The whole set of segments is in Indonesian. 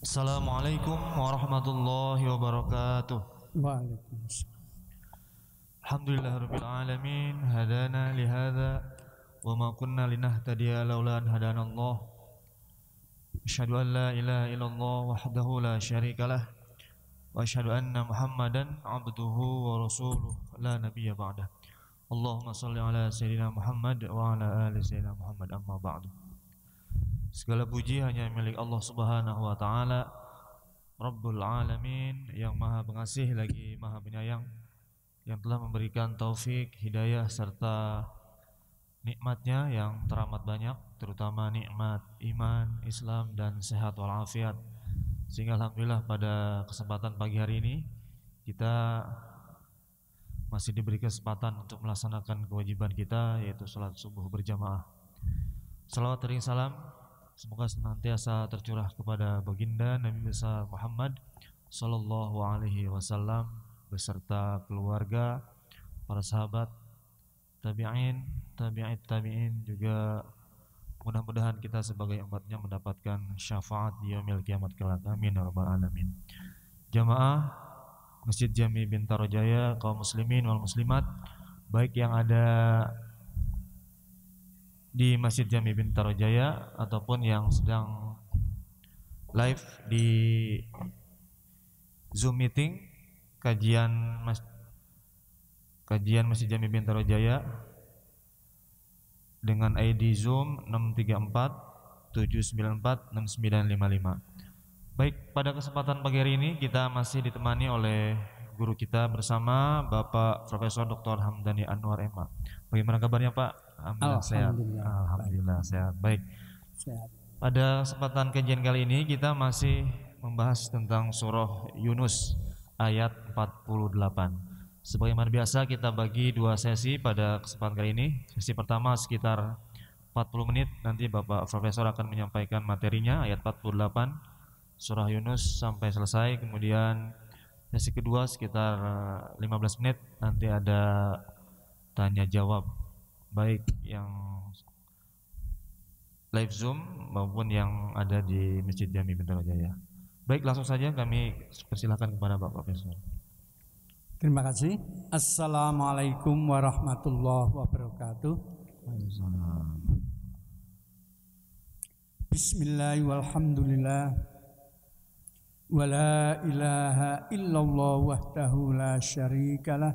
Assalamualaikum warahmatullahi wabarakatuh. Waalaikumsalam. Alhamdulillahirabbil alamin hadana li hadza wa ma kunna linahtadiya laula an hadanallah. Asyhadu an la ilaha illallah wahdahu la syarikalah wa asyhadu anna Muhammadan abduhu wa rasuluh la nabiyya ba'dah. Allahumma shalli ala sayyidina Muhammad wa ala ali sayyidina Muhammad amma ba'du. Segala puji hanya milik Allah Subhanahu wa taala, Rabbul Alamin, yang Maha Pengasih lagi Maha Penyayang, yang telah memberikan taufik, hidayah serta nikmatnya yang teramat banyak, terutama nikmat iman, Islam dan sehat walafiat. Sehingga alhamdulillah pada kesempatan pagi hari ini kita masih diberi kesempatan untuk melaksanakan kewajiban kita, yaitu salat subuh berjamaah. Salawat dan salam semoga senantiasa tercurah kepada baginda Nabi besar Muhammad sallallahu alaihi wasallam beserta keluarga, para sahabat, tabi'in, tabi'in, juga mudah-mudahan kita sebagai umatnya mendapatkan syafaat di yaumil kiamat kelak. Amin ya rabbal alamin. Jamaah Masjid Jami Bintaro Jaya, kaum muslimin wal muslimat, baik yang ada di Masjid Jami Bintaro Jaya ataupun yang sedang live di Zoom meeting kajian Masjid Jami Bintaro Jaya dengan ID Zoom 634 794 6955. Baik, pada kesempatan pagi hari ini kita masih ditemani oleh guru kita bersama Bapak Profesor Dr. Hamdani Anwar MA. Bagaimana kabarnya Pak? Alhamdulillah sehat. Alhamdulillah sehat. Baik. Sehat. Pada kesempatan kajian kali ini kita masih membahas tentang surah Yunus ayat 48. Sebagaimana biasa kita bagi dua sesi pada kesempatan kali ini. Sesi pertama sekitar 40 menit, nanti Bapak Profesor akan menyampaikan materinya ayat 48 surah Yunus sampai selesai. Kemudian sesi kedua sekitar 15 menit, nanti ada tanya jawab, baik yang live Zoom maupun yang ada di Masjid Jami Bintaro Jaya. Baik, langsung saja kami persilahkan kepada Bapak Profesor. Terima kasih. Assalamualaikum warahmatullahi wabarakatuh. Bismillahirrahmanirrahim. Walhamdulillah. Wa la ilaha illallah wahdahu la syarikalah.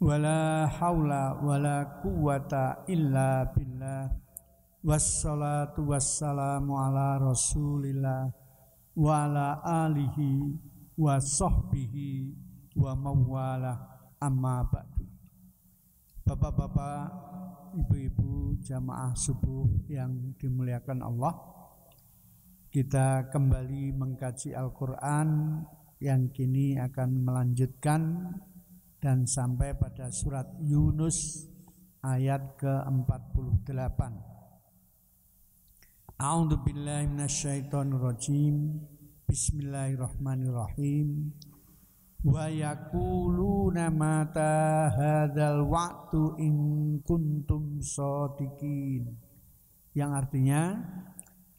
Wa la haula wa la quwwata illa billah. Wassalatu wassalamu ala rasulillah wa ala alihi wa sahbihi wa mawala, amma ba'du. Bapak-bapak, ibu-ibu jamaah subuh yang dimuliakan Allah, kita kembali mengkaji Al-Quran yang kini akan melanjutkan dan sampai pada surat Yunus ayat ke-48. A'udzu billahi minasyaitonir rajim. Bismillahirrahmanirrahim. Wa yaquluna mata hadzal wa'du in kuntum shadiqin. Yang artinya,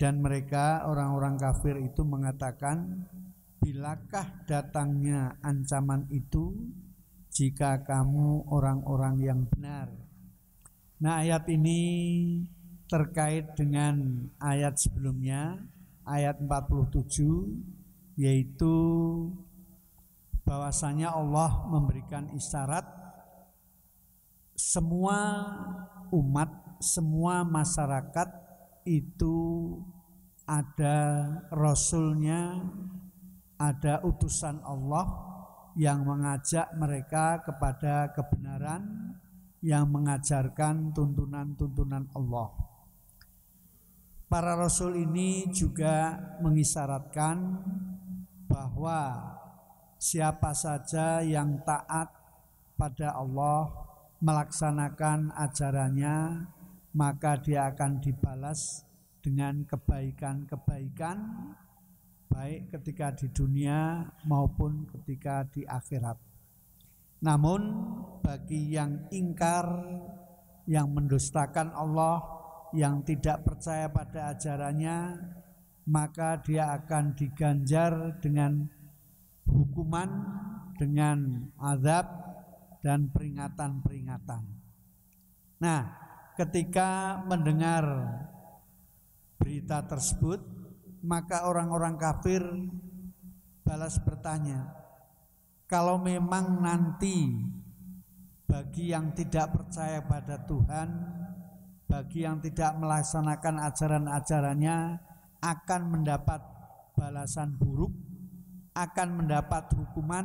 dan mereka orang-orang kafir itu mengatakan, bilakah datangnya ancaman itu jika kamu orang-orang yang benar. Nah, ayat ini terkait dengan ayat sebelumnya, ayat 47, yaitu bahwasanya Allah memberikan isyarat semua umat, semua masyarakat itu ada Rasulnya, ada utusan Allah yang mengajak mereka kepada kebenaran, yang mengajarkan tuntunan-tuntunan Allah. Para Rasul ini juga mengisyaratkan bahwa siapa saja yang taat pada Allah, melaksanakan ajarannya, maka dia akan dibalas dengan kebaikan-kebaikan, baik ketika di dunia maupun ketika di akhirat. Namun bagi yang ingkar, yang mendustakan Allah, yang tidak percaya pada ajarannya, maka dia akan diganjar dengan hukuman, dengan azab dan peringatan-peringatan. Nah, ketika mendengar berita tersebut, maka orang-orang kafir balas bertanya, kalau memang nanti bagi yang tidak percaya pada Tuhan, bagi yang tidak melaksanakan ajaran-ajarannya akan mendapat balasan buruk, akan mendapat hukuman,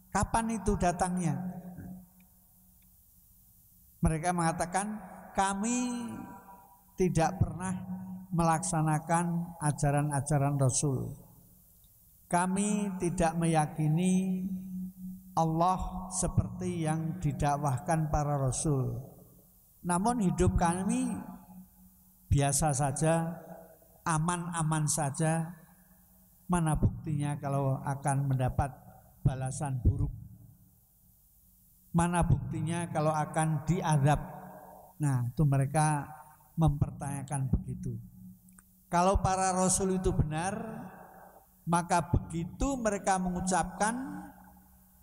kapan itu datangnya? Mereka mengatakan, kami tidak pernah melaksanakan ajaran-ajaran Rasul. Kami tidak meyakini Allah seperti yang didakwahkan para Rasul. Namun hidup kami biasa saja, aman-aman saja. Mana buktinya kalau akan mendapat balasan buruk? Mana buktinya kalau akan diazab? Nah, itu mereka mempertanyakan begitu. Kalau para Rasul itu benar, maka begitu mereka mengucapkan,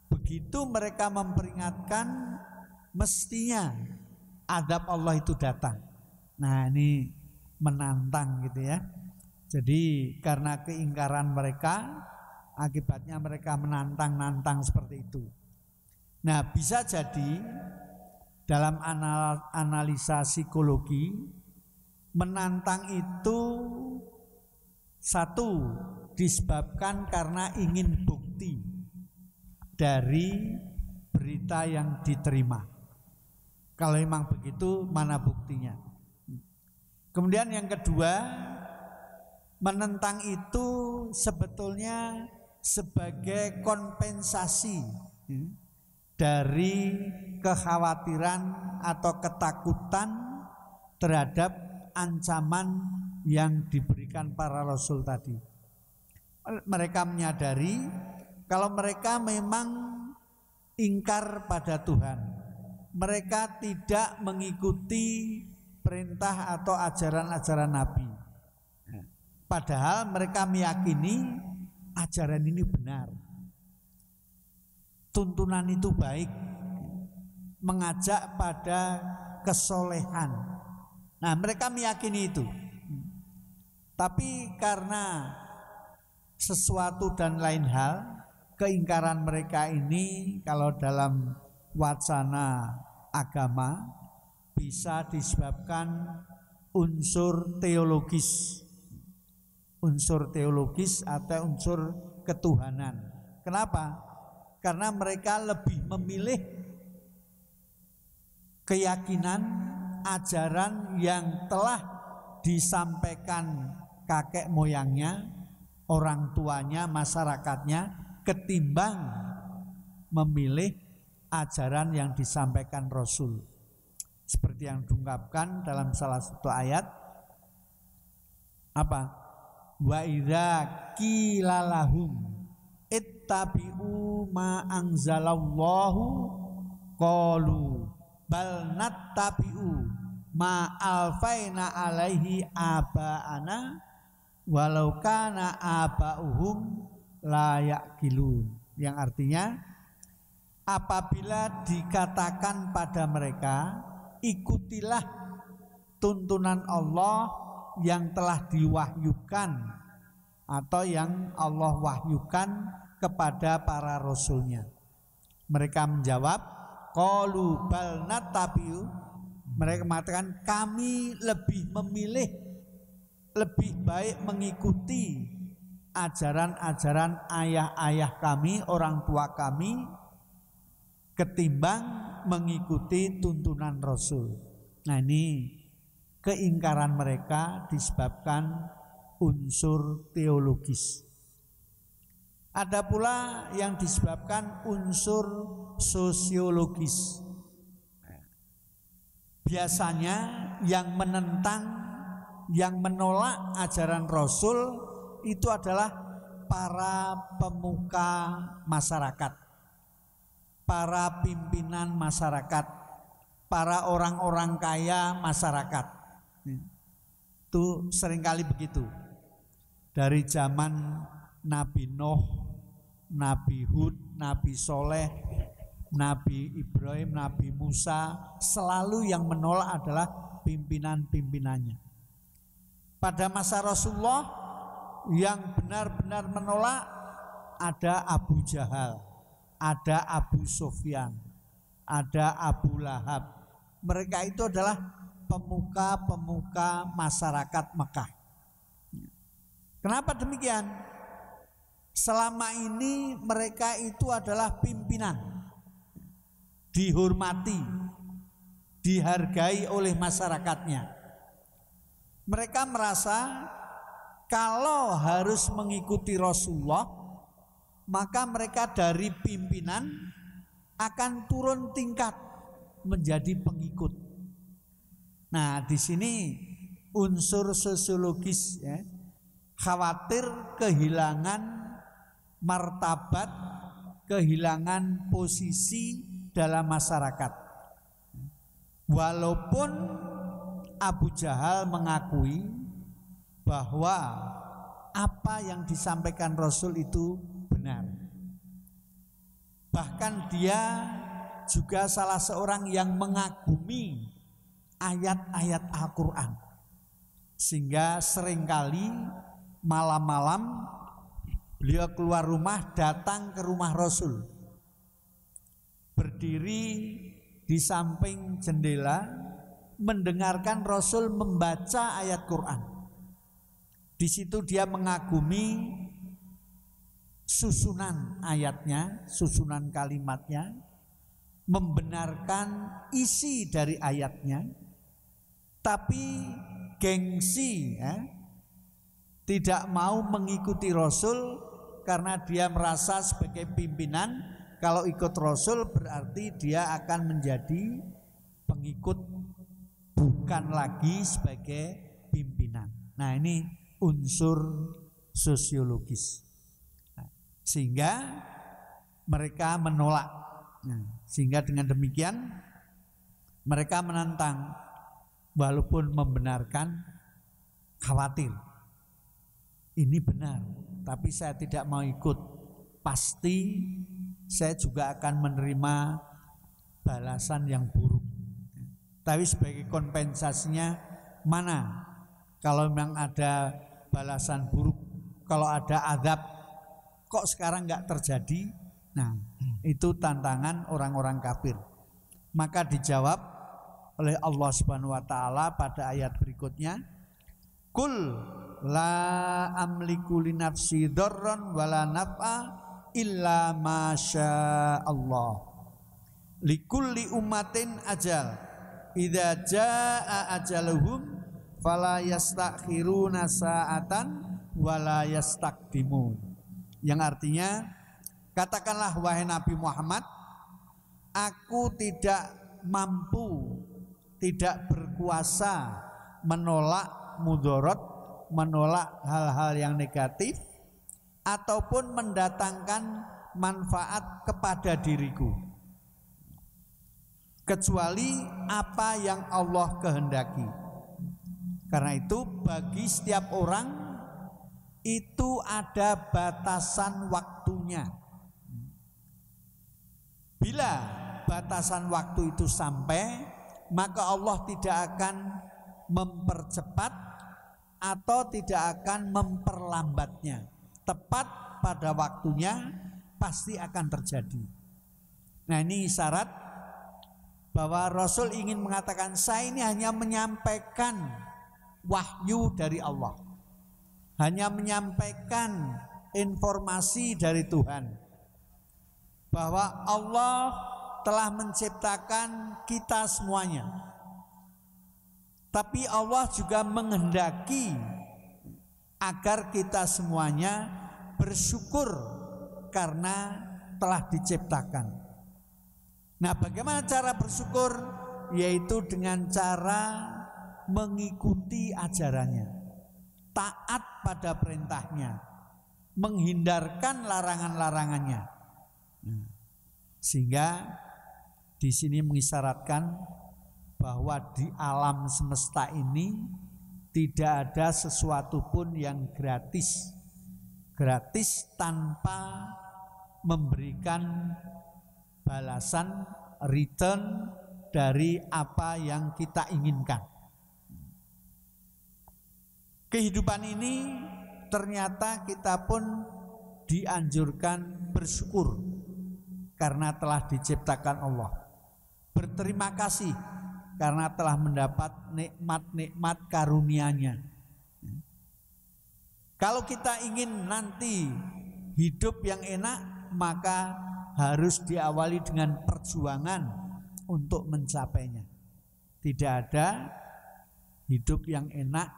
begitu mereka memperingatkan, mestinya azab Allah itu datang. Nah, ini menantang gitu ya. Jadi karena keingkaran mereka, akibatnya mereka menantang-nantang seperti itu. Nah, bisa jadi dalam analisa psikologi, menantang itu satu disebabkan karena ingin bukti dari berita yang diterima. Kalau memang begitu, mana buktinya? Kemudian yang kedua, menentang itu sebetulnya sebagai kompensasi dari kekhawatiran atau ketakutan terhadap ancaman yang diberikan para Rasul tadi. Mereka menyadari kalau mereka memang ingkar pada Tuhan, mereka tidak mengikuti perintah atau ajaran-ajaran Nabi. Padahal mereka meyakini ajaran ini benar, tuntunan itu baik, mengajak pada kesolehan. Nah, mereka meyakini itu. Tapi karena sesuatu dan lain hal, keingkaran mereka ini kalau dalam wacana agama bisa disebabkan unsur teologis. Unsur teologis atau unsur ketuhanan. Kenapa? Karena mereka lebih memilih keyakinan, ajaran yang telah disampaikan kakek moyangnya, orang tuanya, masyarakatnya, ketimbang memilih ajaran yang disampaikan Rasul. Seperti yang diungkapkan dalam salah satu ayat, apa? Wa idza qila lahum ittabi'u ma anzalallahu qalu bal nattabi'u ma alfaina alaihi aba'ana walau kana aba'uhum la yaqilun. Yang artinya, apabila dikatakan pada mereka, ikutilah tuntunan Allah yang telah diwahyukan atau yang Allah wahyukan kepada para rasulnya. Mereka menjawab, qalu bal nattabi'u. Mereka mengatakan, kami lebih memilih, lebih baik mengikuti ajaran-ajaran ayah-ayah kami, orang tua kami, ketimbang mengikuti tuntunan Rasul. Nah, ini keingkaran mereka disebabkan unsur teologis. Ada pula yang disebabkan unsur sosiologis. Biasanya yang menentang, yang menolak ajaran Rasul itu adalah para pemuka masyarakat, para pimpinan masyarakat, para orang-orang kaya masyarakat. Itu seringkali begitu. Dari zaman Nabi Nuh, Nabi Hud, Nabi Soleh, Nabi Ibrahim, Nabi Musa, selalu yang menolak adalah pimpinan-pimpinannya. Pada masa Rasulullah yang benar-benar menolak ada Abu Jahal, ada Abu Sufyan, ada Abu Lahab. Mereka itu adalah pemuka-pemuka masyarakat Mekah. Kenapa demikian? Selama ini mereka itu adalah pimpinan, dihormati, dihargai oleh masyarakatnya. Mereka merasa kalau harus mengikuti Rasulullah, maka mereka dari pimpinan akan turun tingkat menjadi pengikut. Nah, di sini unsur sosiologis, ya, khawatir kehilangan martabat, kehilangan posisi dalam masyarakat. Walaupun Abu Jahal mengakui bahwa apa yang disampaikan Rasul itu benar. Bahkan dia juga salah seorang yang mengagumi ayat-ayat Al-Quran, sehingga seringkali malam-malam beliau keluar rumah, datang ke rumah Rasul, berdiri di samping jendela, mendengarkan Rasul membaca ayat Quran. Di situ dia mengagumi susunan ayatnya, susunan kalimatnya, membenarkan isi dari ayatnya, tapi gengsi, ya, tidak mau mengikuti Rasul karena dia merasa sebagai pimpinan, kalau ikut Rasul berarti dia akan menjadi pengikut, bukan lagi sebagai pimpinan. Nah, ini unsur sosiologis. Sehingga mereka menolak. Nah, sehingga dengan demikian mereka menentang, walaupun membenarkan, khawatir ini benar, tapi saya tidak mau ikut, pasti saya juga akan menerima balasan yang buruk. Tapi sebagai kompensasinya, mana kalau memang ada balasan buruk, kalau ada azab, kok sekarang nggak terjadi? Nah, itu tantangan orang-orang kafir. Maka dijawab oleh Allah Subhanahu wa taala pada ayat berikutnya, Kul la amliku li nafsi dzarran wala naf'a illa ma syaa Allah. Likulli ummatin ajal. Idza jaa ajaluhum fala yastakhiruna sa'atan wala yastaqdimun. Yang artinya, katakanlah wahai Nabi Muhammad, aku tidak mampu, tidak berkuasa menolak mudarat, menolak hal-hal yang negatif, ataupun mendatangkan manfaat kepada diriku, kecuali apa yang Allah kehendaki. Karena itu bagi setiap orang itu ada batasan waktunya. Bila batasan waktu itu sampai, maka Allah tidak akan mempercepat atau tidak akan memperlambatnya. Tepat pada waktunya pasti akan terjadi. Nah, ini syarat bahwa Rasul ingin mengatakan, saya ini hanya menyampaikan wahyu dari Allah, hanya menyampaikan informasi dari Tuhan, bahwa Allah telah menciptakan kita semuanya, tapi Allah juga menghendaki agar kita semuanya bersyukur karena telah diciptakan. Nah, bagaimana cara bersyukur? Yaitu dengan cara mengikuti ajarannya, taat pada perintahnya, menghindarkan larangan-larangannya. Sehingga di sini mengisyaratkan bahwa di alam semesta ini Tidak ada sesuatu pun yang gratis. Gratis tanpa memberikan balasan, return dari apa yang kita inginkan. Kehidupan ini ternyata kita pun dianjurkan bersyukur karena telah diciptakan Allah. Berterima kasih karena telah mendapat nikmat-nikmat karunia-Nya. Kalau kita ingin nanti hidup yang enak, maka harus diawali dengan perjuangan untuk mencapainya. Tidak ada hidup yang enak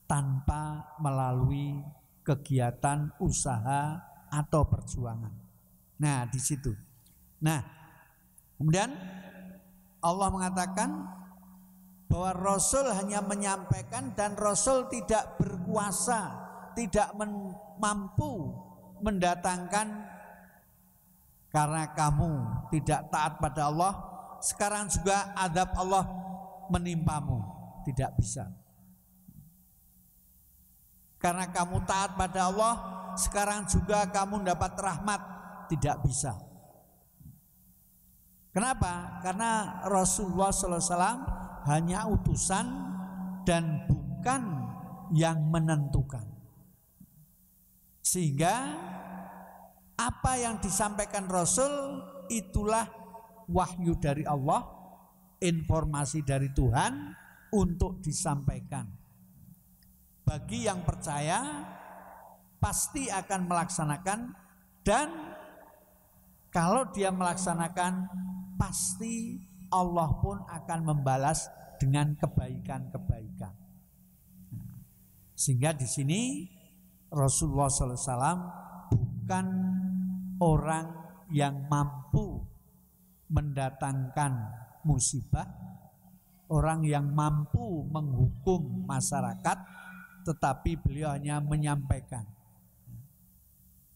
tanpa melalui kegiatan usaha atau perjuangan. Nah, di situ. Nah, kemudian Allah mengatakan bahwa Rasul hanya menyampaikan dan Rasul tidak berkuasa, tidak mampu mendatangkan. Karena kamu tidak taat pada Allah, sekarang juga azab Allah menimpamu. Tidak bisa. Karena kamu taat pada Allah, sekarang juga kamu dapat rahmat. Tidak bisa. Kenapa? Karena Rasulullah SAW hanya utusan dan bukan yang menentukan. Sehingga apa yang disampaikan Rasul itulah wahyu dari Allah, informasi dari Tuhan untuk disampaikan. Bagi yang percaya pasti akan melaksanakan, dan kalau dia melaksanakan pasti Allah pun akan membalas dengan kebaikan-kebaikan. Sehingga di sini Rasulullah SAW bukan orang yang mampu mendatangkan musibah, orang yang mampu menghukum masyarakat, tetapi beliau hanya menyampaikan.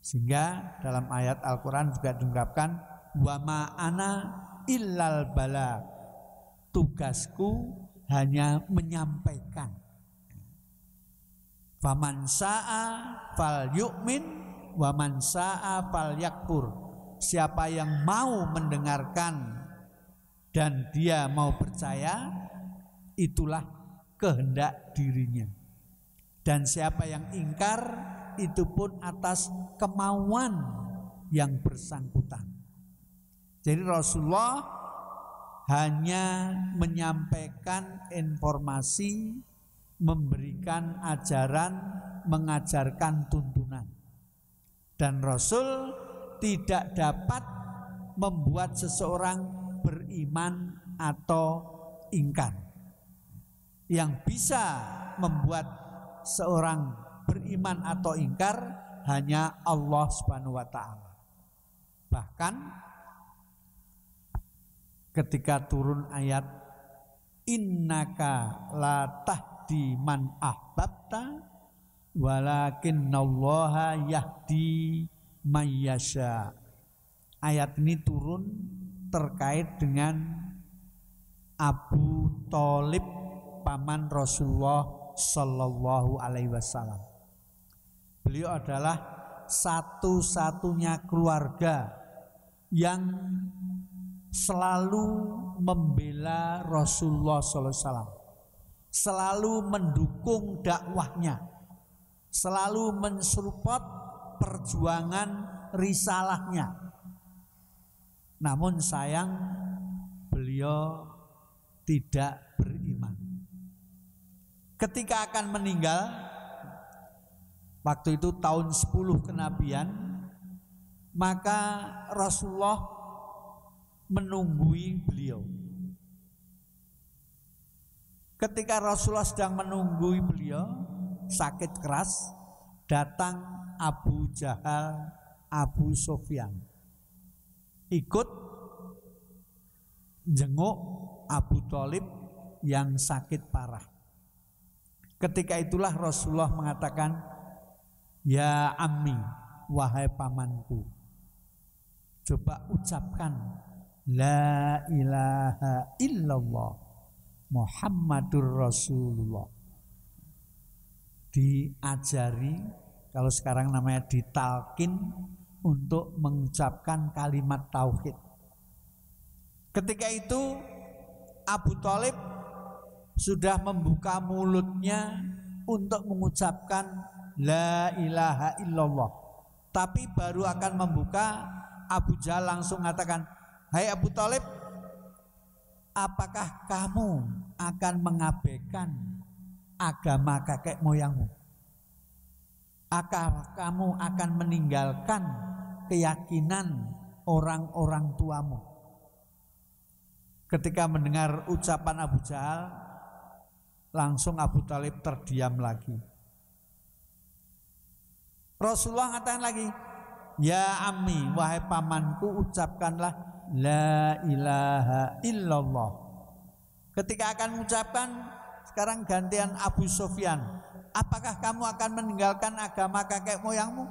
Sehingga dalam ayat Al-Quran juga diungkapkan, wa ma'ana illal bala, tugasku hanya menyampaikan. Faman sa'a fal yu'min wa man sa'a fal yakfur. Siapa yang mau mendengarkan dan dia mau percaya, itulah kehendak dirinya. Dan siapa yang ingkar, itu pun atas kemauan yang bersangkutan. Jadi Rasulullah hanya menyampaikan informasi, memberikan ajaran, mengajarkan tuntunan. Dan Rasul tidak dapat membuat seseorang beriman atau ingkar. Yang bisa membuat seorang beriman atau ingkar hanya Allah Subhanahu wa ta'ala. Bahkan ketika turun ayat innaka la tahdi man ahbabta walakinnallaha yahdi may yasha. Ayat ini turun terkait dengan Abu Thalib, paman Rasulullah Sallallahu Alaihi Wasallam. Beliau adalah satu-satunya keluarga yang selalu membela Rasulullah Sallallahu Alaihi Wasallam, selalu mendukung dakwahnya, selalu mensupport perjuangan risalahnya. Namun sayang beliau tidak beriman. Ketika akan meninggal, waktu itu tahun 10 kenabian, maka Rasulullah menunggui beliau. Ketika Rasulullah sedang menunggui beliau, sakit keras, datang Abu Jahal, Abu Sufyan, ikut jenguk Abu Thalib yang sakit parah. Ketika itulah Rasulullah mengatakan, ya ammi, wahai pamanku, coba ucapkan la ilaha illallah Muhammadur Rasulullah. diajari, kalau sekarang namanya ditalkin, untuk mengucapkan kalimat tauhid. Ketika itu Abu Thalib sudah membuka mulutnya untuk mengucapkan la ilaha illallah. Tapi baru akan membuka, Abu Jahal langsung mengatakan, "Hai Abu Thalib, apakah kamu akan mengabaikan agama kakek moyangmu? Apakah kamu akan meninggalkan keyakinan orang-orang tuamu?" Ketika mendengar ucapan Abu Jahal, langsung Abu Thalib terdiam lagi. Rasulullah mengatakan lagi, "Ya ammi, wahai pamanku, ucapkanlah la ilaha illallah." Ketika akan mengucapkan, sekarang gantian Abu Sufyan, "Apakah kamu akan meninggalkan agama kakek moyangmu?"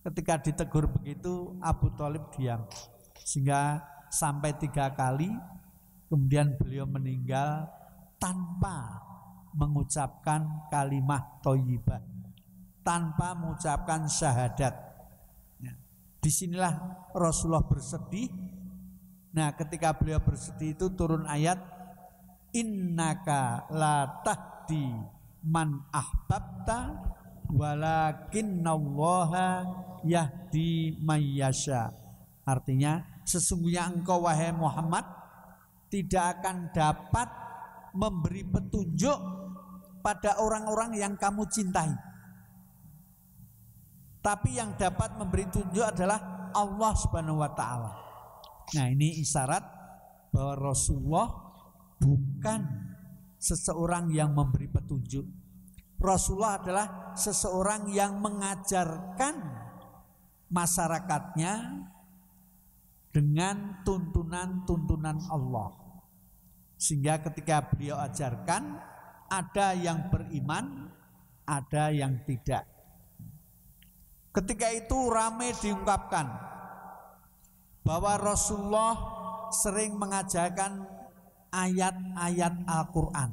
Ketika ditegur begitu, Abu Thalib diam. Sehingga sampai 3 kali, kemudian beliau meninggal tanpa mengucapkan kalimat thayyibah, tanpa mengucapkan syahadat. Disinilah Rasulullah bersedih. Nah, ketika beliau bersedih itu turun ayat, "Innaka la tahdi man ahbabta walakinnallaha yahdi mayyasha." Artinya, sesungguhnya engkau wahai Muhammad tidak akan dapat memberi petunjuk pada orang-orang yang kamu cintai. Tapi yang dapat memberi petunjuk adalah Allah Subhanahu wa ta'ala. Nah, ini isyarat bahwa Rasulullah bukan seseorang yang memberi petunjuk. Rasulullah adalah seseorang yang mengajarkan masyarakatnya dengan tuntunan-tuntunan Allah. Sehingga ketika beliau ajarkan, ada yang beriman, ada yang tidak. Ketika itu ramai diungkapkan bahwa Rasulullah sering mengajarkan ayat-ayat Al-Quran.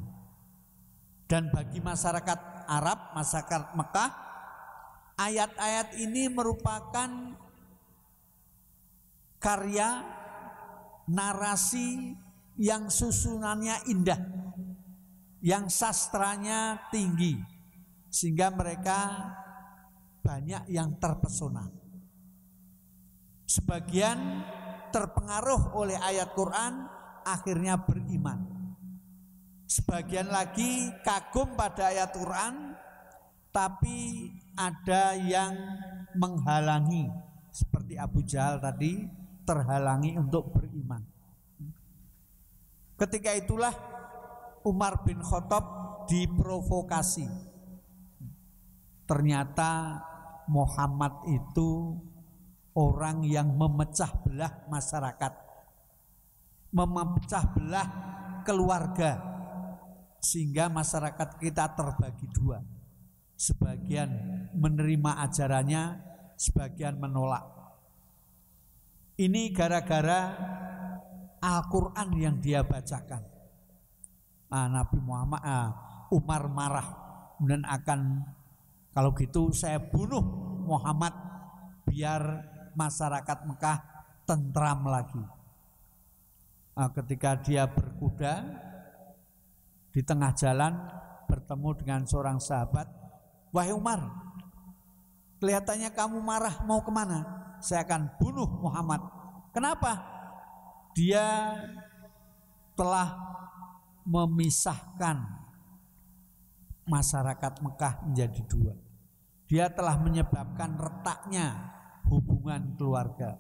Dan bagi masyarakat Arab, masyarakat Mekah, ayat-ayat ini merupakan karya narasi yang susunannya indah, yang sastranya tinggi, sehingga mereka banyak yang terpesona. Sebagian terpengaruh oleh ayat Quran, akhirnya beriman. Sebagian lagi kagum pada ayat Quran, tapi ada yang menghalangi, seperti Abu Jahal tadi terhalangi untuk beriman. Ketika itulah Umar bin Khattab diprovokasi. Ternyata Muhammad itu orang yang memecah belah masyarakat, memecah belah keluarga, sehingga masyarakat kita terbagi 2. Sebagian menerima ajarannya, sebagian menolak. Ini gara-gara Al-Quran yang dia bacakan. Nabi Muhammad, Umar marah, kemudian akan, kalau gitu saya bunuh Muhammad biar masyarakat Mekah tentram lagi. Ketika dia berkuda di tengah jalan bertemu dengan seorang sahabat, "Wahai Umar, kelihatannya kamu marah, mau kemana?" "Saya akan bunuh Muhammad." "Kenapa?" "Dia telah memisahkan masyarakat Mekah menjadi 2. Dia telah menyebabkan retaknya hubungan keluarga."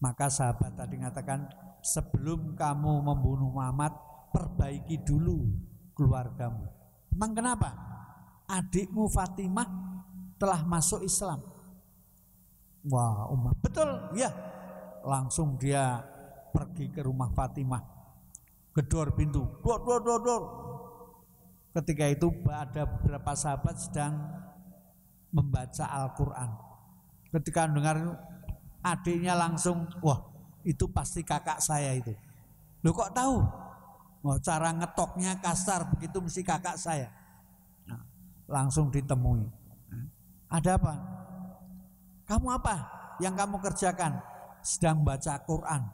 Maka sahabat tadi mengatakan, "Sebelum kamu membunuh Muhammad, perbaiki dulu keluargamu." "Emang kenapa?" "Adikmu Fatimah telah masuk Islam." Wah, Umar, "Betul, ya." Langsung dia pergi ke rumah Fatimah, gedor pintu, dor, dor, dor, dor. Ketika itu ada beberapa sahabat sedang membaca Al-Quran. Ketika mendengar adiknya langsung, "Wah, itu pasti kakak saya itu." "Loh, kok tahu?" "Oh, cara ngetoknya kasar begitu, mesti kakak saya." langsung ditemui. Ada apa? Kamu apa yang kamu kerjakan? Sedang baca Quran.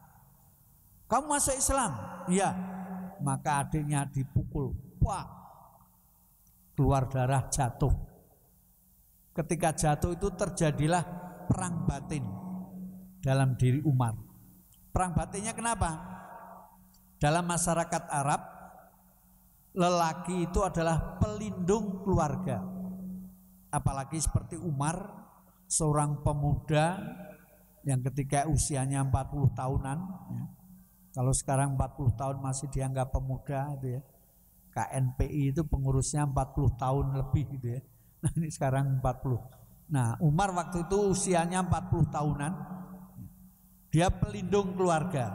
Kamu masuk Islam? Iya. Maka adiknya dipukul. Wah, keluar darah, jatuh. Ketika jatuh itu terjadilah perang batin dalam diri Umar. Perang batinnya kenapa? Dalam masyarakat Arab, lelaki itu adalah pelindung keluarga. Apalagi seperti Umar, seorang pemuda yang ketika usianya 40 tahunan, ya. Kalau sekarang 40 tahun masih dianggap pemuda itu ya. KNPI itu pengurusnya 40 tahun lebih gitu ya. Nah, ini sekarang 40. Nah, Umar waktu itu usianya 40 tahunan. Dia pelindung keluarga.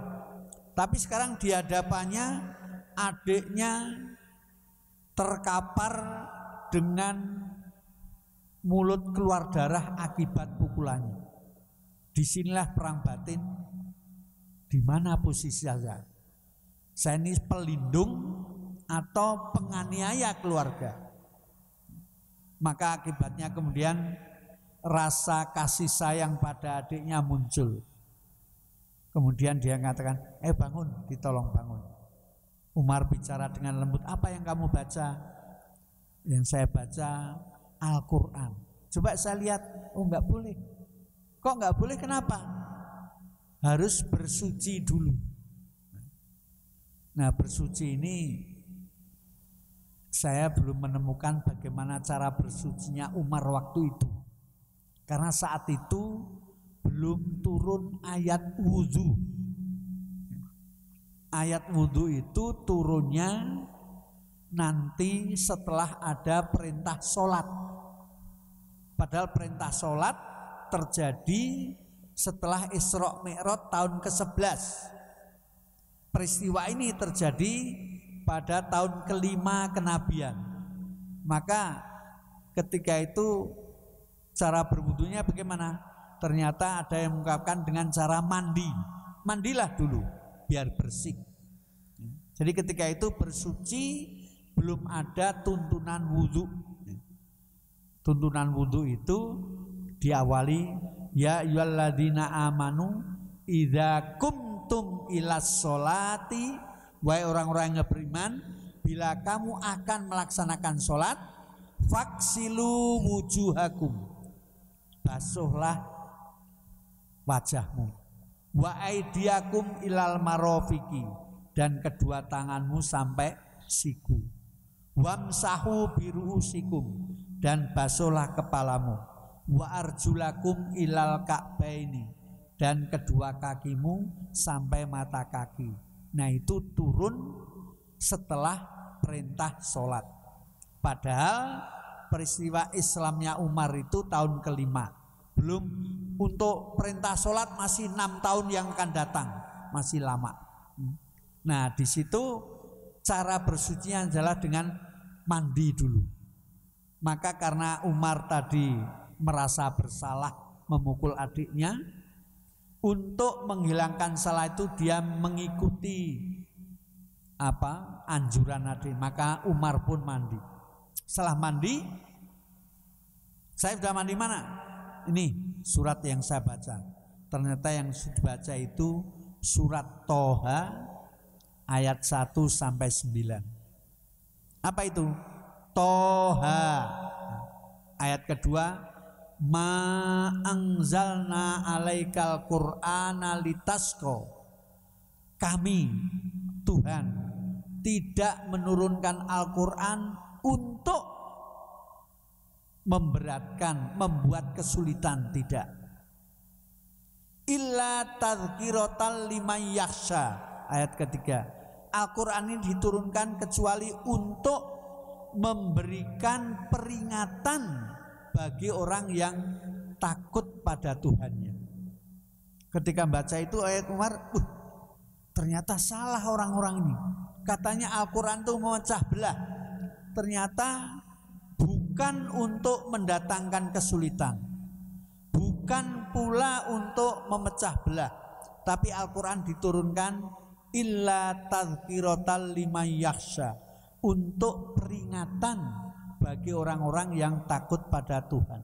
Tapi sekarang di hadapannya adiknya terkapar dengan mulut keluar darah akibat pukulannya. Disinilah perang batin. Di mana posisi saya? Saya ini pelindung atau penganiaya keluarga. Maka akibatnya kemudian rasa kasih sayang pada adiknya muncul. Kemudian dia mengatakan, bangun, ditolong bangun. Umar bicara dengan lembut, apa yang kamu baca? Yang saya baca Al-Quran. Coba saya lihat, oh enggak boleh. Kok enggak boleh, kenapa? Harus bersuci dulu. Nah, bersuci ini saya belum menemukan bagaimana cara bersucinya Umar waktu itu. Karena saat itu belum turun ayat wudhu. Ayat wudhu itu turunnya nanti setelah ada perintah sholat. Padahal perintah sholat terjadi setelah Isra Mi'raj tahun ke-11. Peristiwa ini terjadi pada tahun ke-5 kenabian. Maka ketika itu cara berwudunya bagaimana? Ternyata ada yang mengungkapkan dengan cara mandi. Mandilah dulu biar bersih. Jadi ketika itu bersuci belum ada tuntunan wudu. Tuntunan wudu itu diawali ya ayyuhalladzina amanu idza kumtum ilas sholati, wahai orang-orang yang beriman, bila kamu akan melaksanakan sholat, faksilu wujuhakum, basuhlah wajahmu, wa aidiakum ilal marofiki, dan kedua tanganmu sampai siku, wamsahu biruusikum, dan basuhlah kepalamu, wa arjulakum ilal ka'baini, dan kedua kakimu sampai mata kaki. Nah, itu turun setelah perintah sholat. Padahal peristiwa Islamnya Umar itu tahun ke-5. Belum, untuk perintah sholat masih 6 tahun yang akan datang, masih lama. Nah, di situ cara bersucinya adalah dengan mandi dulu. Maka karena Umar tadi merasa bersalah memukul adiknya, untuk menghilangkan salah itu dia mengikuti anjuran adik. Maka Umar pun mandi. Setelah mandi, saya sudah mandi mana? Ini surat yang saya baca. Ternyata yang dibaca itu surat Toha ayat 1 sampai 9. Apa itu? Toha. Ayat kedua, ma anzalna alaikal qur'ana litasqa. Kami Tuhan tidak menurunkan Al-Qur'an untuk memberatkan, membuat kesulitan, tidak. Illa tadhkiratan liman yakhsha. Ayat ketiga, Al-Qur'an ini diturunkan kecuali untuk memberikan peringatan bagi orang yang takut pada Tuhannya. Ketika baca itu ayat Umar, ternyata salah orang-orang ini. Katanya Al-Quran itu memecah belah. Ternyata bukan untuk mendatangkan kesulitan, bukan pula untuk memecah belah, tapi Al-Quran diturunkan illa tadhkiratan liman yakhsha, untuk peringatan bagi orang-orang yang takut pada Tuhan.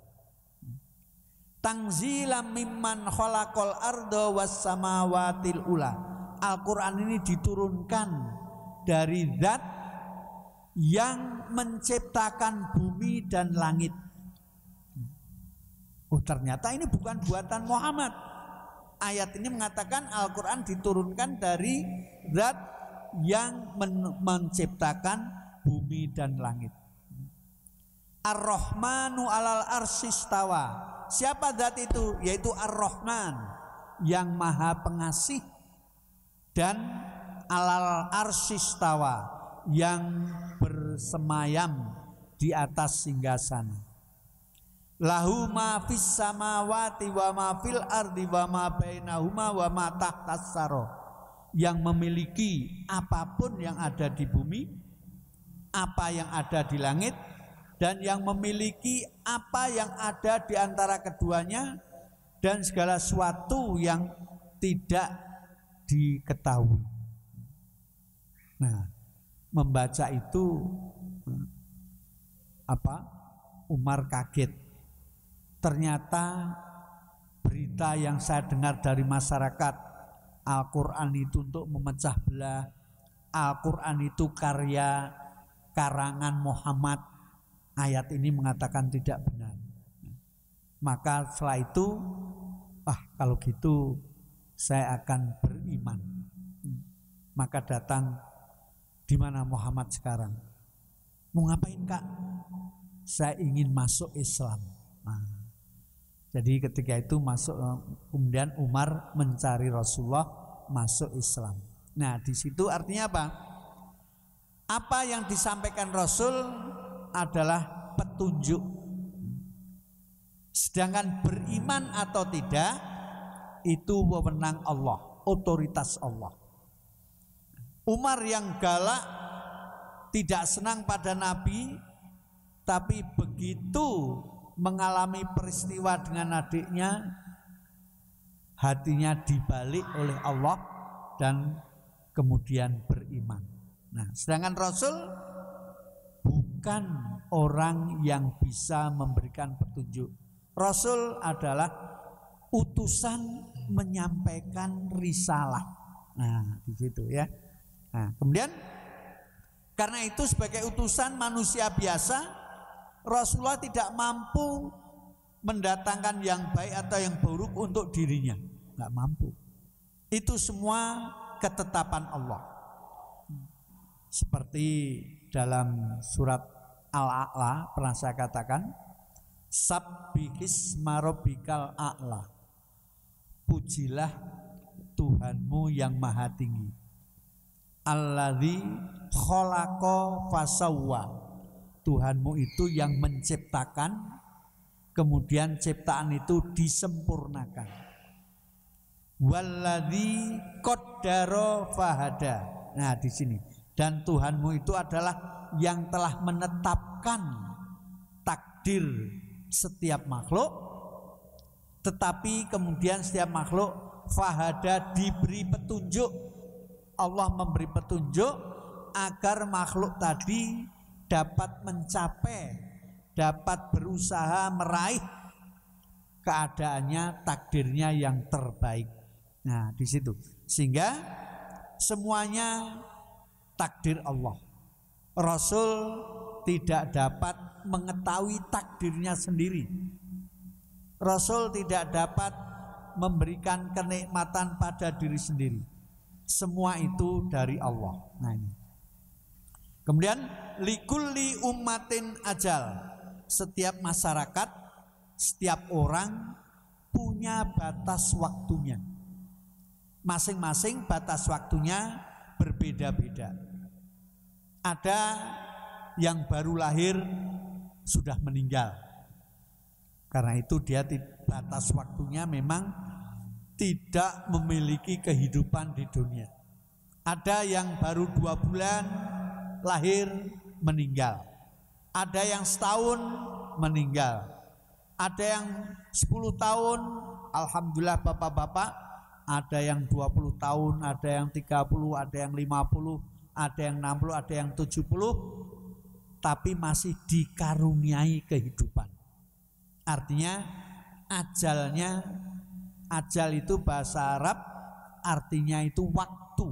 Tanzilam mimman khalaqal arda was samawatil ula. Al-Quran ini diturunkan dari zat yang menciptakan bumi dan langit. Oh, ternyata ini bukan buatan Muhammad. Ayat ini mengatakan Al-Quran diturunkan dari zat yang menciptakan bumi dan langit. Ar-Rahmanu alal arsistawa. Siapa zat itu? Yaitu Ar-Rahman, yang maha pengasih, dan alal arsistawa, yang bersemayam di atas singgasana. Lahu ma fis samawati wa ma fil ardi wa ma bainahuma wa ma tahtas saro. Yang memiliki apapun yang ada di bumi, apa yang ada di langit, dan yang memiliki apa yang ada di antara keduanya, dan segala sesuatu yang tidak diketahui. Nah, membaca itu Umar kaget. Ternyata berita yang saya dengar dari masyarakat, Al-Quran itu untuk memecah belah, Al-Quran itu karya karangan Muhammad, ayat ini mengatakan tidak benar. Maka setelah itu, kalau gitu saya akan beriman. Maka datang, di mana Muhammad sekarang? Mau ngapain, Kak? Saya ingin masuk Islam. Jadi ketika itu masuk, kemudian Umar mencari Rasulullah, masuk Islam. Nah, di situ artinya apa? Apa yang disampaikan Rasul adalah petunjuk. Sedangkan beriman atau tidak itu wewenang Allah, otoritas Allah. Umar yang galak, tidak senang pada Nabi, tapi begitu mengalami peristiwa dengan adiknya, hatinya dibalik oleh Allah dan kemudian beriman. Nah, sedangkan Rasul bukan orang yang bisa memberikan petunjuk. Rasul adalah utusan menyampaikan risalah. Nah, di situ ya. Nah, kemudian karena itu sebagai utusan manusia biasa, Rasulullah tidak mampu mendatangkan yang baik atau yang buruk untuk dirinya, nggak mampu. Itu semua ketetapan Allah. Seperti dalam surat Al-A'la pernah saya katakan, Sabbihis marobikal a'la. Pujilah Tuhanmu yang maha tinggi. Alladzi khalaqa fasawwa. Tuhanmu itu yang menciptakan, kemudian ciptaan itu disempurnakan. Walladzi qaddara fahada. Nah, di sini. Dan Tuhanmu itu adalah yang telah menetapkan takdir setiap makhluk, tetapi kemudian setiap makhluk fahada diberi petunjuk. Allah memberi petunjuk agar makhluk tadi dapat mencapai, dapat berusaha meraih keadaannya, takdirnya yang terbaik. Nah, di situ. Sehingga semuanya takdir Allah. Rasul tidak dapat mengetahui takdirnya sendiri. Rasul tidak dapat memberikan kenikmatan pada diri sendiri. Semua itu dari Allah. Nah, ini. Kemudian likulli ummatin ajal. Setiap masyarakat, setiap orang punya batas waktunya. Masing-masing batas waktunya berbeda-beda. Ada yang baru lahir sudah meninggal. Karena itu dia batas waktunya memang tidak memiliki kehidupan di dunia. Ada yang baru 2 bulan lahir meninggal, ada yang setahun meninggal, ada yang 10 tahun, alhamdulillah bapak-bapak, ada yang 20 tahun, ada yang 30, ada yang 50, ada yang 60, ada yang 70, tapi masih dikaruniai kehidupan. Artinya ajal itu bahasa Arab artinya itu waktu,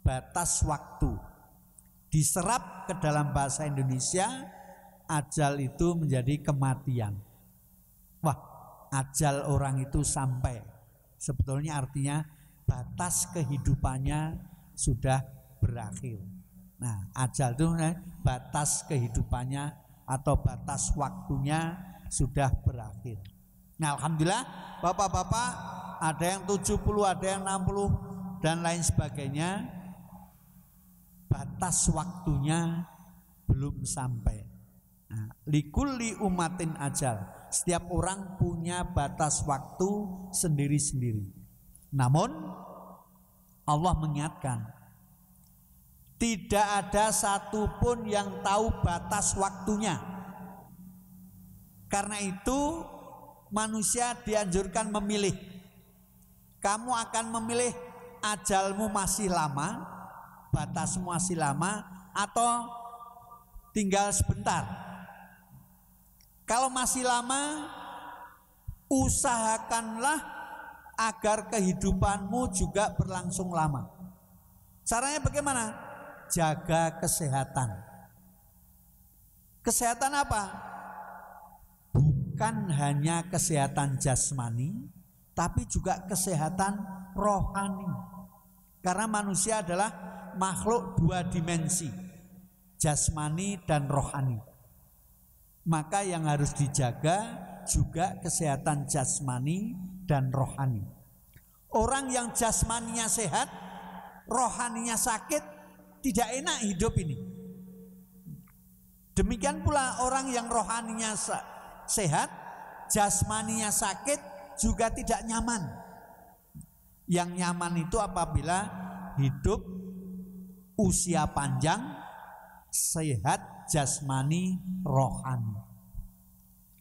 batas waktu. Diserap ke dalam bahasa Indonesia, ajal itu menjadi kematian. Wah, ajal orang itu sampai. Sebetulnya artinya batas kehidupannya sudah berakhir. Nah, ajal itu batas kehidupannya atau batas waktunya sudah berakhir. Nah, alhamdulillah bapak-bapak, ada yang 70, ada yang 60 dan lain sebagainya, batas waktunya belum sampai. Nah, likulli umatin ajal. Setiap orang punya batas waktu sendiri-sendiri. Namun Allah mengingatkan, tidak ada satupun yang tahu batas waktunya. Karena itu manusia dianjurkan memilih. Kamu akan memilih ajalmu masih lama, batasmu masih lama, atau tinggal sebentar. Kalau masih lama, usahakanlah agar kehidupanmu juga berlangsung lama. Caranya bagaimana? Jaga kesehatan. Kesehatan apa? Bukan hanya kesehatan jasmani, tapi juga kesehatan rohani. Karena manusia adalah makhluk dua dimensi, jasmani dan rohani. Maka yang harus dijaga juga kesehatan jasmani dan rohani. Orang yang jasmaninya sehat, rohaninya sakit, tidak enak hidup ini. Demikian pula orang yang rohaninya sehat, jasmaninya sakit, juga tidak nyaman. Yang nyaman itu apabila hidup usia panjang, sehat jasmani rohani.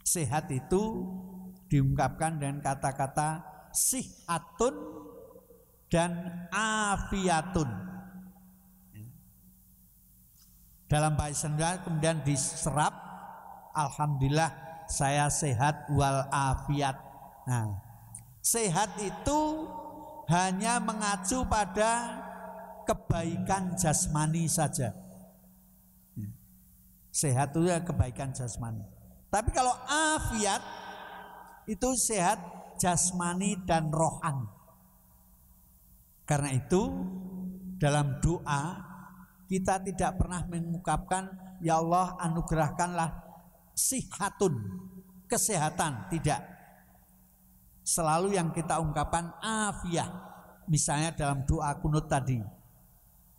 Sehat itu diungkapkan dengan kata-kata sihatun dan afiatun. Dalam bahasa Indonesia kemudian diserap, alhamdulillah saya sehat wal afiat. Nah, sehat itu hanya mengacu pada kebaikan jasmani saja. Sehat itu ya kebaikan jasmani. Tapi kalau afiat itu sehat jasmani dan rohani. Karena itu dalam doa kita tidak pernah mengungkapkan ya Allah anugerahkanlah sihatun, kesehatan, tidak. Selalu yang kita ungkapkan afiat. Misalnya dalam doa kunut tadi,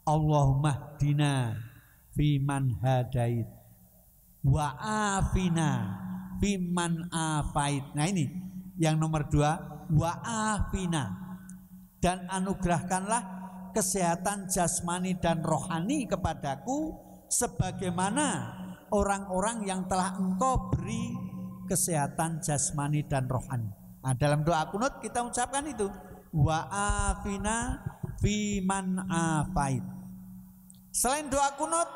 Allahumma hdina fiman hadait wa afina fiman afait. Nah ini yang nomor 2, wa afina, dan anugerahkanlah kesehatan jasmani dan rohani kepadaku sebagaimana orang-orang yang telah engkau beri kesehatan jasmani dan rohani. Nah, dalam doa kunut kita ucapkan itu, wa afina fiman afait. Selain doa kunut,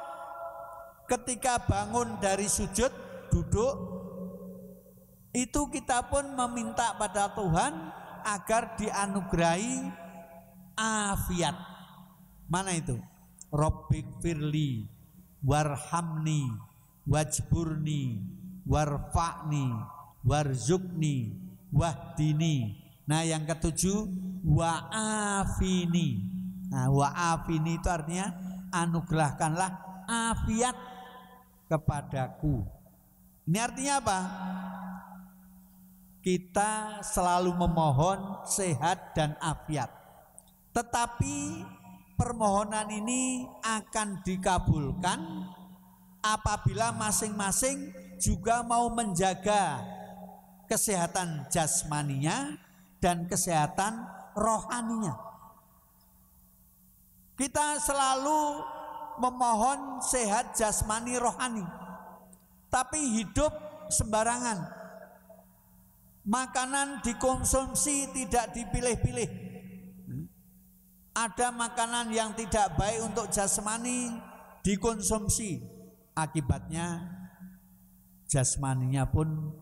ketika bangun dari sujud, duduk, itu kita pun meminta pada Tuhan agar dianugerahi afiat. Mana itu? Rabbik firli warhamni wajburni warfa'ni warzukni wahdini. Nah yang ketujuh, wa'afini. Nah wa'afini itu artinya anugerahkanlah afiat kepadaku. Ini artinya apa? Kita selalu memohon sehat dan afiat. Tetapi permohonan ini akan dikabulkan apabila masing-masing juga mau menjaga kesehatan jasmaninya dan kesehatan rohaninya. Kita selalu memohon sehat jasmani rohani, tapi hidup sembarangan. Makanan dikonsumsi tidak dipilih-pilih. Ada makanan yang tidak baik untuk jasmani dikonsumsi, akibatnya jasmaninya pun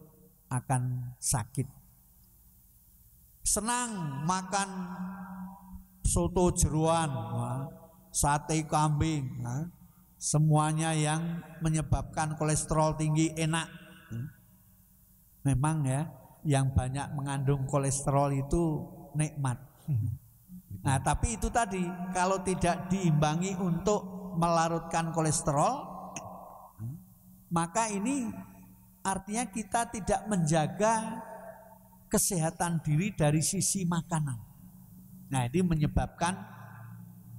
akan sakit. Senang makan soto jeroan, sate kambing, semuanya yang menyebabkan kolesterol tinggi enak. Memang ya, yang banyak mengandung kolesterol itu nikmat. Nah, tapi itu tadi, kalau tidak diimbangi untuk melarutkan kolesterol, maka ini artinya kita tidak menjaga kesehatan diri dari sisi makanan. Nah, ini menyebabkan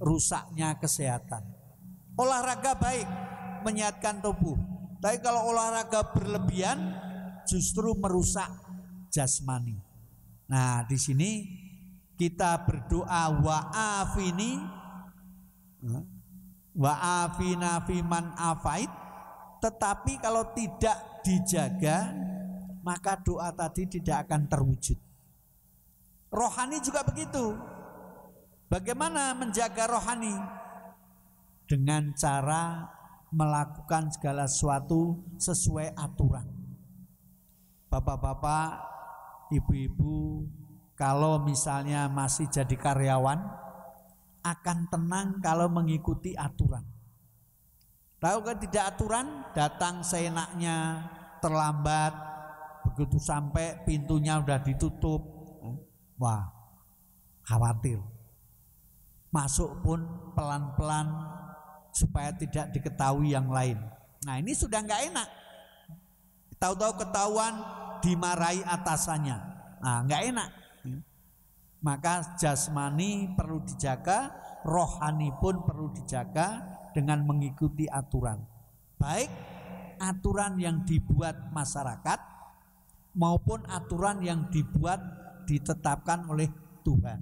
rusaknya kesehatan. Olahraga baik, menyehatkan tubuh. Tapi kalau olahraga berlebihan justru merusak jasmani. Nah, di sini kita berdoa wa'afina fiman afait, tetapi kalau tidak dijaga maka doa tadi tidak akan terwujud. Rohani juga begitu. Bagaimana menjaga rohani? Dengan cara melakukan segala sesuatu sesuai aturan. Bapak-bapak, ibu-ibu, kalau misalnya masih jadi karyawan, akan tenang kalau mengikuti aturan. Tahu kan tidak aturan, datang seenaknya, terlambat, begitu sampai pintunya udah ditutup, wah, khawatir. Masuk pun pelan-pelan supaya tidak diketahui yang lain. Nah, ini sudah nggak enak. Tahu-tahu ketahuan dimarahi atasannya. Nah, nggak enak. Maka jasmani perlu dijaga, rohani pun perlu dijaga dengan mengikuti aturan. Baik aturan yang dibuat masyarakat maupun aturan yang dibuat ditetapkan oleh Tuhan.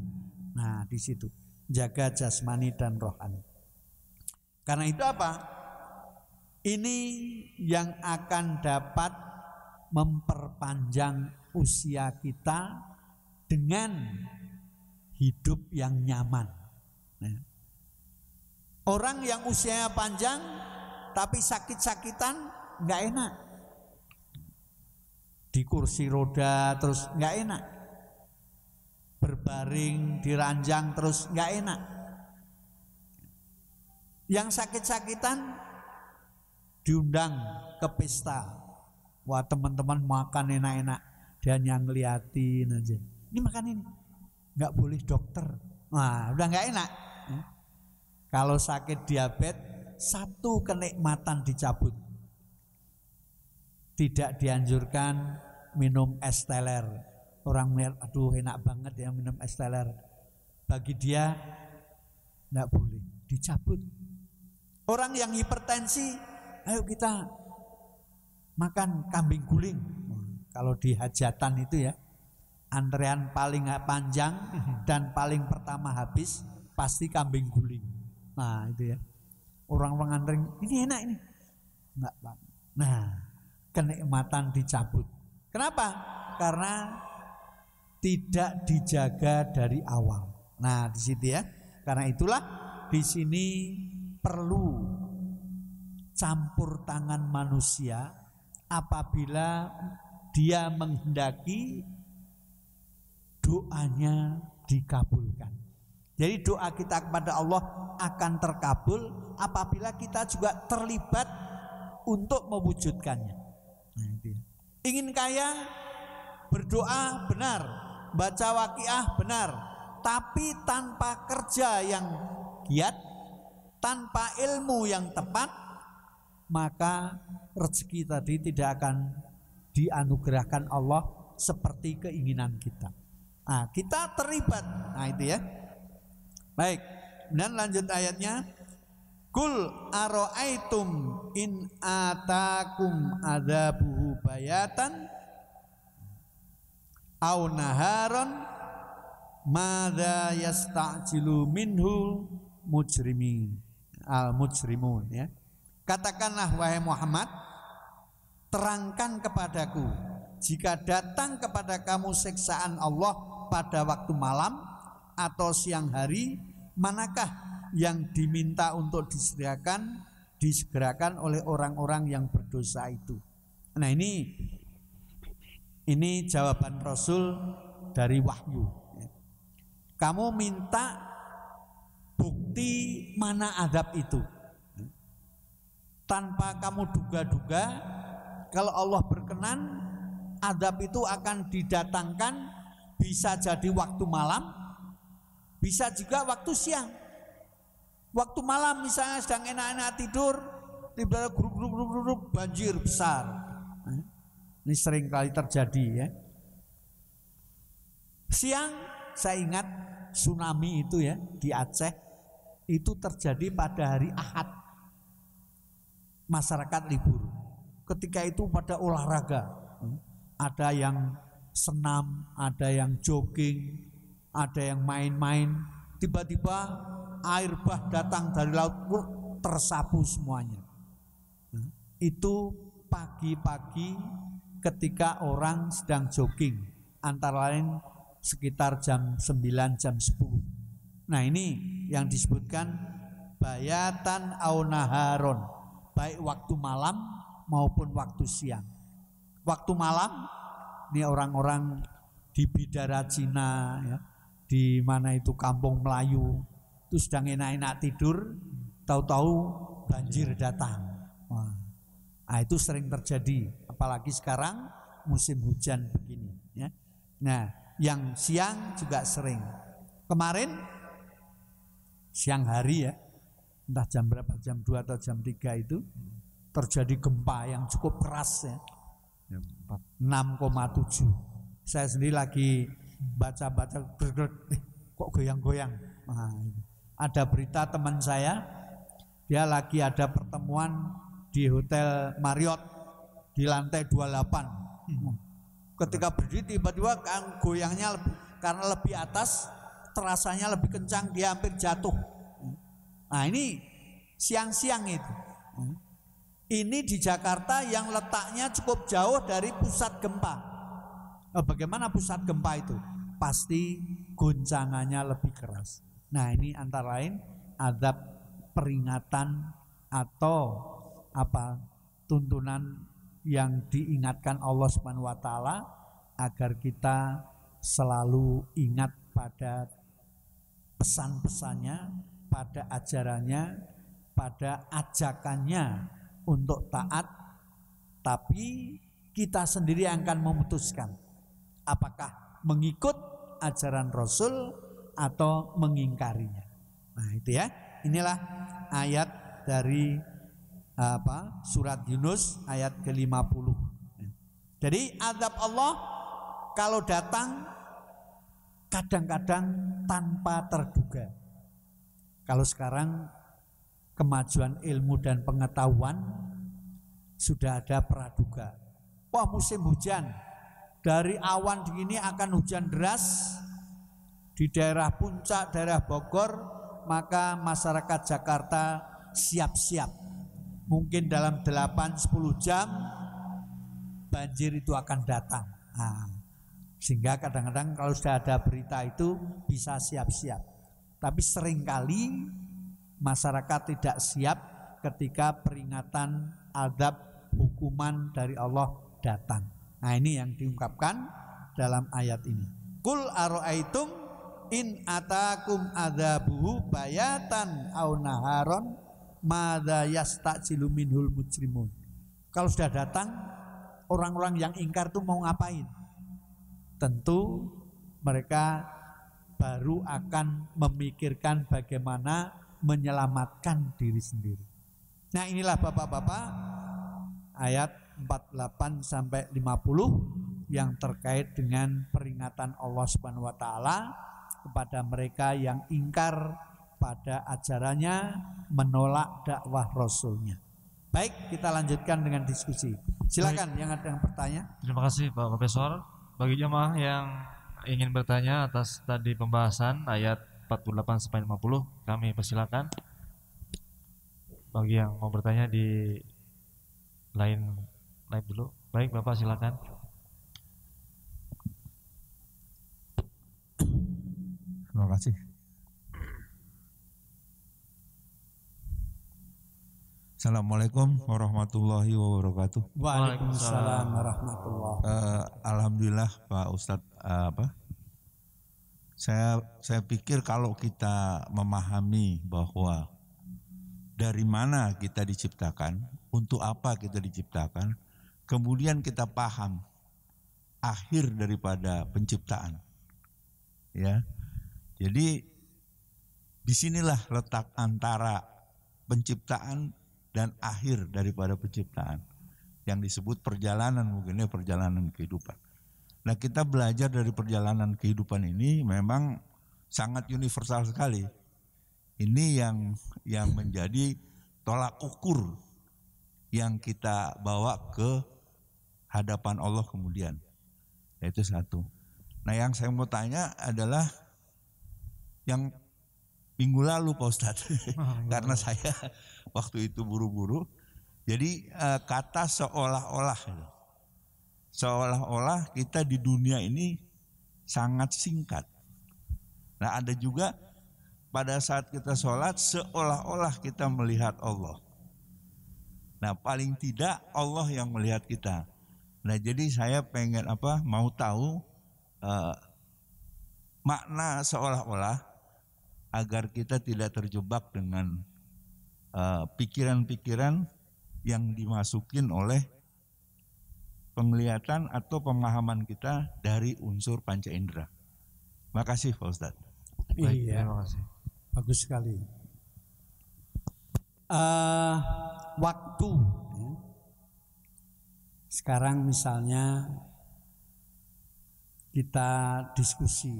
Nah, di situ jaga jasmani dan rohani. Karena itu apa? Ini yang akan dapat memperpanjang usia kita dengan hidup yang nyaman. Nah, orang yang usianya panjang tapi sakit-sakitan nggak enak. Di kursi roda terus nggak enak. Berbaring di ranjang terus nggak enak. Yang sakit-sakitan diundang ke pesta. Wah, teman-teman makan enak-enak, dan yang ngeliatin aja. Ini makan ini, nggak boleh dokter. Nah, udah nggak enak. Kalau sakit diabetes, satu kenikmatan dicabut. Tidak dianjurkan minum es teler. Orang melihat, aduh enak banget ya minum es teler. Bagi dia nggak boleh, dicabut. Orang yang hipertensi, ayo kita makan kambing guling. Kalau di hajatan itu ya, antrean paling panjang dan paling pertama habis pasti kambing guling. Nah itu ya, orang-orang antrean ini enak ini, enggak Pak. Nah, kenikmatan dicabut. Kenapa? Karena tidak dijaga dari awal. Nah di situ ya, karena itulah di sini perlu campur tangan manusia apabila dia menghendaki doanya dikabulkan. Jadi doa kita kepada Allah akan terkabul apabila kita juga terlibat untuk mewujudkannya. Nah, itu ya. Ingin kaya, berdoa benar, baca waqiah benar, tapi tanpa kerja yang giat, tanpa ilmu yang tepat, maka rezeki tadi tidak akan dianugerahkan Allah seperti keinginan kita. Nah, kita terlibat. Nah, itu ya. Baik. Dan lanjut ayatnya. Kul aro'aitum in atakum adzabuhu bayatan au naharon madza yasta'jilu minhu mujrimin al-mujrimun ya. Katakanlah wahai Muhammad, terangkan kepadaku jika datang kepada kamu siksaan Allah pada waktu malam atau siang hari, manakah yang diminta untuk disediakan disegerakan oleh orang-orang yang berdosa itu. Nah, ini jawaban Rasul dari wahyu. Kamu minta bukti mana azab itu. Tanpa kamu duga-duga, kalau Allah berkenan, azab itu akan didatangkan, bisa jadi waktu malam, bisa juga waktu siang. Waktu malam misalnya sedang enak-enak tidur, tiba-tiba grup banjir besar. Ini sering kali terjadi ya. Siang saya ingat tsunami itu ya di Aceh, itu terjadi pada hari Ahad. Masyarakat libur. Ketika itu pada olahraga. Ada yang senam, ada yang jogging, ada yang main-main. Tiba-tiba air bah datang dari laut, tersapu semuanya. Itu pagi-pagi ketika orang sedang jogging, antara lain sekitar jam 9, jam 10. Nah, ini yang disebutkan bayatan au naharon, baik waktu malam maupun waktu siang. Waktu malam ini orang-orang di Bidara Cina ya, di mana itu kampung Melayu, itu sedang enak-enak tidur, tahu-tahu banjir datang. Nah, itu sering terjadi, apalagi sekarang musim hujan begini ya. Nah, yang siang juga sering. Kemarin siang hari ya, entah jam berapa, jam 2 atau jam 3 itu terjadi gempa yang cukup keras ya, 6,7. Saya sendiri lagi baca-baca, kok goyang-goyang. Nah, ada berita teman saya, dia lagi ada pertemuan di Hotel Marriott di lantai 28. Ketika berdiri tiba-tiba goyangnya karena lebih atas, terasanya lebih kencang, dia hampir jatuh. Nah, ini siang-siang itu. Ini di Jakarta yang letaknya cukup jauh dari pusat gempa. Bagaimana pusat gempa itu? Pasti goncangannya lebih keras. Nah, ini antara lain azab peringatan atau tuntunan yang diingatkan Allah Subhanahu wa taala agar kita selalu ingat pada pesan-pesannya, pada ajarannya, pada ajakannya untuk taat, tapi kita sendiri akan memutuskan apakah mengikut ajaran Rasul atau mengingkarinya. Nah, itu ya. Inilah ayat dari surat Yunus ayat ke-50. Jadi azab Allah kalau datang kadang-kadang tanpa terduga. Kalau sekarang kemajuan ilmu dan pengetahuan sudah ada praduga. Wah, musim hujan, dari awan begini akan hujan deras di daerah puncak, daerah Bogor, maka masyarakat Jakarta siap-siap. Mungkin dalam 8-10 jam banjir itu akan datang. Nah, sehingga kadang-kadang kalau sudah ada berita itu bisa siap-siap. Tapi seringkali masyarakat tidak siap ketika peringatan azab hukuman dari Allah datang. Nah, ini yang diungkapkan dalam ayat ini. Qul ara'aitum in atakum adzabuhu bayatan au naharon madza yastajilu minhul mujrimun. Kalau sudah datang, orang-orang yang ingkar itu mau ngapain? Tentu mereka baru akan memikirkan bagaimana menyelamatkan diri sendiri. Nah, inilah Bapak-bapak ayat 48 sampai 50 yang terkait dengan peringatan Allah Subhanahu wa taala kepada mereka yang ingkar pada ajarannya, menolak dakwah Rasulnya. Baik, kita lanjutkan dengan diskusi. Silakan. Baik, yang ada yang bertanya. Terima kasih Pak Profesor. Bagi jemaah yang ingin bertanya atas tadi pembahasan ayat 48 sampai 50, kami persilakan. Bagi yang mau bertanya di line live dulu. Baik, Bapak silakan. Terima kasih. Assalamualaikum warahmatullahi wabarakatuh. Waalaikumsalam warahmatullahi wabarakatuh. Alhamdulillah Pak Ustadz, saya pikir kalau kita memahami bahwa dari mana kita diciptakan, untuk apa kita diciptakan, kemudian kita paham akhir daripada penciptaan, ya. Jadi disinilah letak antara penciptaan dan akhir daripada penciptaan, yang disebut perjalanan, mungkin ya perjalanan kehidupan. Nah, kita belajar dari perjalanan kehidupan ini memang sangat universal sekali. Ini yang menjadi tolak ukur yang kita bawa ke hadapan Allah kemudian. Itu satu. Nah, yang saya mau tanya adalah yang minggu lalu Pak Ustadz, karena saya waktu itu buru-buru, jadi kata seolah-olah kita di dunia ini sangat singkat. Nah, ada juga pada saat kita sholat seolah-olah kita melihat Allah. Nah, paling tidak Allah yang melihat kita. Nah, jadi saya pengen mau tahu makna seolah-olah, agar kita tidak terjebak dengan pikiran-pikiran yang dimasukin oleh penglihatan atau pemahaman kita dari unsur panca indera. Makasih Pak Ustadz. Iya, terima kasih. Bagus sekali. Waktu. Sekarang misalnya kita diskusi.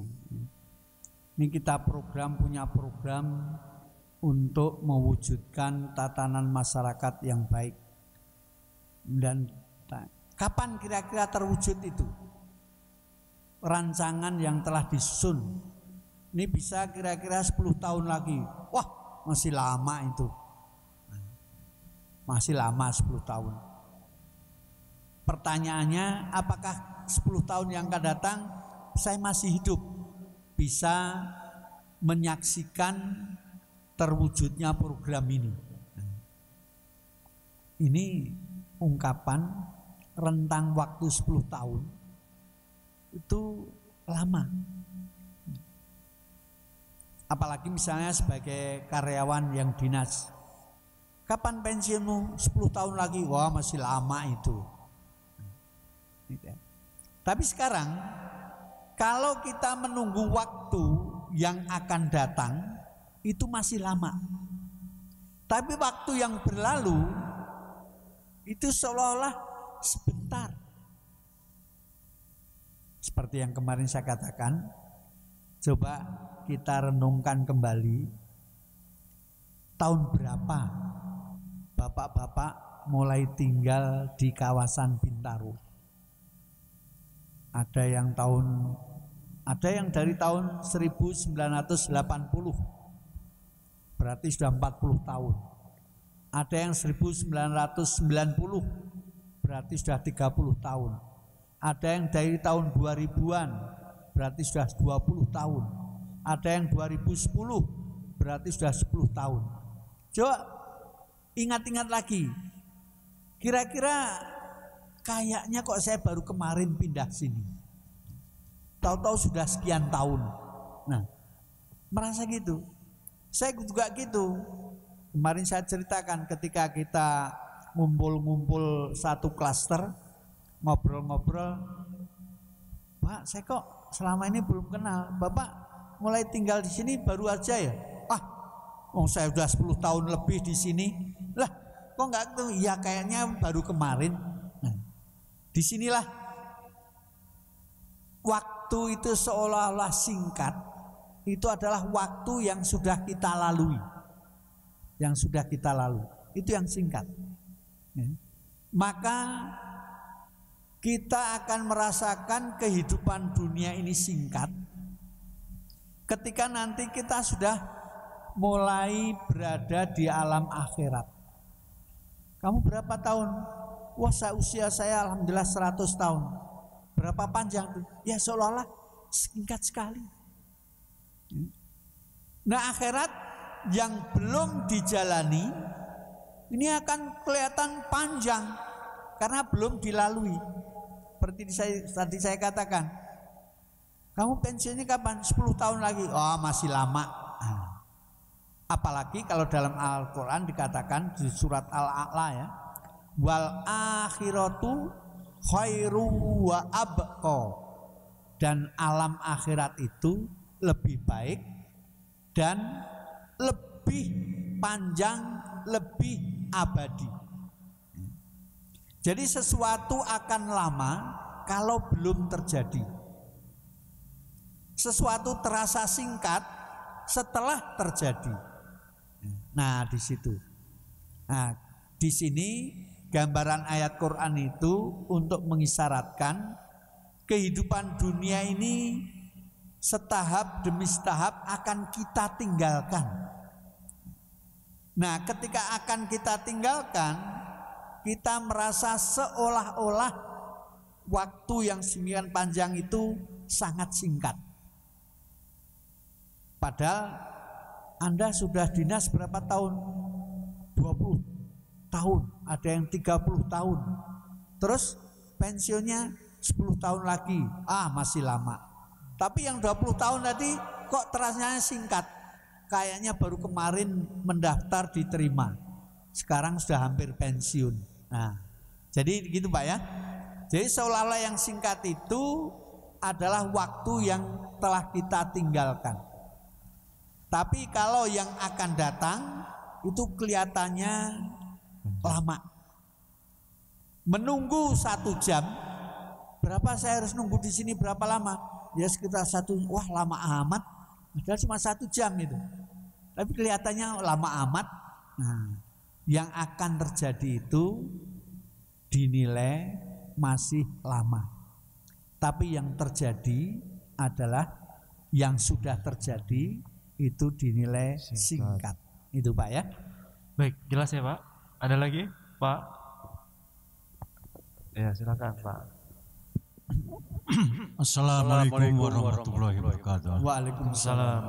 Ini kita punya program untuk mewujudkan tatanan masyarakat yang baik. Dan kapan kira-kira terwujud itu? Rancangan yang telah disusun. Ini bisa kira-kira 10 tahun lagi. Wah, masih lama itu. Masih lama 10 tahun. Pertanyaannya, apakah 10 tahun yang akan datang saya masih hidup, bisa menyaksikan terwujudnya program ini? Ini ungkapan rentang waktu 10 tahun itu lama. Apalagi misalnya sebagai karyawan yang dinas, kapan pensiunmu? 10 tahun lagi. Wah, masih lama itu. Tapi sekarang kalau kita menunggu waktu yang akan datang, itu masih lama. Tapi waktu yang berlalu itu seolah-olah sebentar. Seperti yang kemarin saya katakan, coba kita renungkan kembali, tahun berapa bapak-bapak mulai tinggal di kawasan Bintaro? Ada yang dari tahun 1980, berarti sudah 40 tahun. Ada yang 1990, berarti sudah 30 tahun. Ada yang dari tahun 2000-an, berarti sudah 20 tahun. Ada yang 2010, berarti sudah 10 tahun. Coba ingat-ingat lagi, kira-kira kayaknya kok saya baru kemarin pindah sini, tahu-tahu sudah sekian tahun. Nah, merasa gitu. Saya juga gitu. Kemarin saya ceritakan ketika kita ngumpul-ngumpul satu klaster, ngobrol-ngobrol, Pak, saya kok selama ini belum kenal. Bapak mulai tinggal di sini baru aja ya? Saya sudah 10 tahun lebih di sini. Lah, kok enggak tuh? Ya kayaknya baru kemarin. Nah, disinilah waktu itu seolah-olah singkat. Itu adalah waktu yang sudah kita lalui. Yang sudah kita lalui. Itu yang singkat. Maka kita akan merasakan kehidupan dunia ini singkat ketika nanti kita sudah mulai berada di alam akhirat. Kamu berapa tahun? Wah, usia saya alhamdulillah 100 tahun. Berapa panjang tuh? Ya seolah-olah singkat sekali. Nah, akhirat yang belum dijalani ini akan kelihatan panjang karena belum dilalui. Seperti tadi saya katakan, kamu pensiunnya kapan? 10 tahun lagi. Oh, masih lama. Apalagi kalau dalam Al-Quran dikatakan di surat Al-A'la ya, wal akhiratu khairu wa abqa, dan alam akhirat itu lebih baik dan lebih panjang, lebih abadi. Jadi sesuatu akan lama kalau belum terjadi. Sesuatu terasa singkat setelah terjadi. Nah, di situ. Nah, di sini gambaran ayat Quran itu untuk mengisyaratkan kehidupan dunia ini setahap demi setahap akan kita tinggalkan. Nah, ketika akan kita tinggalkan, kita merasa seolah-olah waktu yang semikian panjang itu sangat singkat. Padahal Anda sudah dinas berapa tahun? 20 tahun, ada yang 30 tahun. Terus pensiunnya 10 tahun lagi, masih lama. Tapi yang 20 tahun tadi kok terasanya singkat. Kayaknya baru kemarin mendaftar diterima. Sekarang sudah hampir pensiun. Nah, jadi gitu Pak ya. Jadi seolah-olah yang singkat itu adalah waktu yang telah kita tinggalkan. Tapi kalau yang akan datang itu kelihatannya lama. Menunggu 1 jam, berapa saya harus nunggu di sini berapa lama? Ya sekitar 1, wah lama amat. Padahal cuma 1 jam itu. Tapi kelihatannya lama amat. Nah, yang akan terjadi itu dinilai masih lama. Tapi yang terjadi adalah yang sudah terjadi itu dinilai singkat. Itu Pak ya. Baik, jelas ya Pak. Ada lagi Pak? Ya silakan Pak. Assalamualaikum warahmatullahi wabarakatuh. Waalaikumsalam.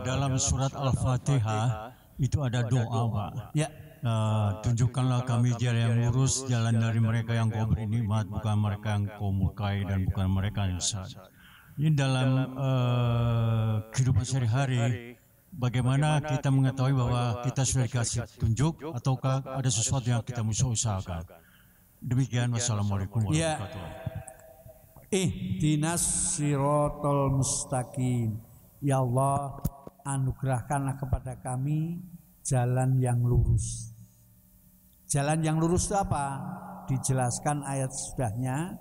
Dalam surat Al-Fatihah itu ada doa Pak. Ya. Tunjukkanlah kami jalan yang lurus, jalan dari mereka yang kau beri nikmat, bukan mereka yang kau murkai dan bukan mereka yang sesat. Ini dalam kehidupan sehari-hari, bagaimana kita mengetahui bahwa kita sudah dikasih tunjuk ataukah ada sesuatu yang kita mesti usahakan. Demikian, wassalamualaikum warahmatullahi wabarakatuh. Ihdinas siratal mustaqim. Ya Allah, anugerahkanlah kepada kami jalan yang lurus. Jalan yang lurus itu apa? Dijelaskan ayat sudahnya.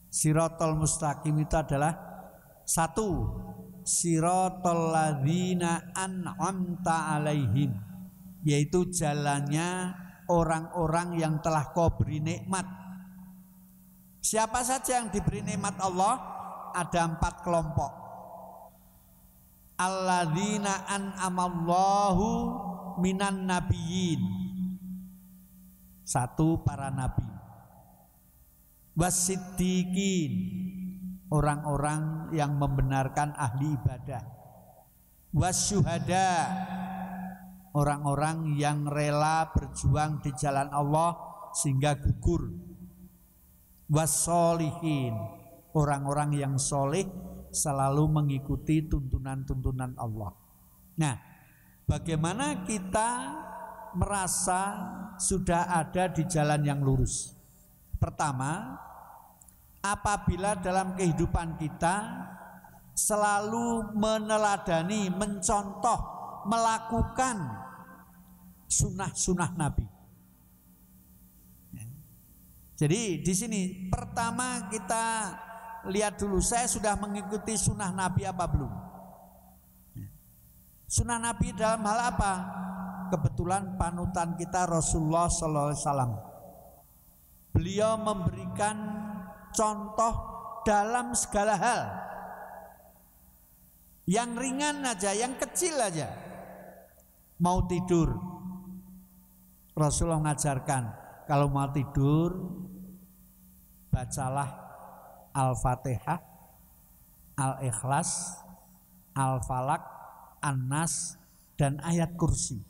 Siratal mustaqim itu adalah 1, siratal ladzina an'amta alaihim, yaitu jalannya orang-orang yang telah kau beri nikmat. Siapa saja yang diberi nikmat Allah? Ada 4 kelompok. Alladzina an'amallahu minan nabiyyin. 1, para nabi. Wasiddiqin, orang-orang yang membenarkan ahli ibadah. Wasyuhada, orang-orang yang rela berjuang di jalan Allah sehingga gugur. Wassolihin, orang-orang yang soleh selalu mengikuti tuntunan-tuntunan Allah. Nah, bagaimana kita merasa sudah ada di jalan yang lurus? Pertama, apabila dalam kehidupan kita selalu meneladani, mencontoh, melakukan sunnah-sunnah Nabi. Jadi di sini pertama kita lihat dulu, saya sudah mengikuti sunnah Nabi apa belum? Sunnah Nabi dalam hal apa? Kebetulan panutan kita Rasulullah SAW. Beliau memberikan contoh dalam segala hal. Yang ringan aja, yang kecil aja. Mau tidur, Rasulullah mengajarkan, kalau mau tidur bacalah Al-Fatihah, Al-Ikhlas, Al-Falak, An-Nas, dan ayat kursi.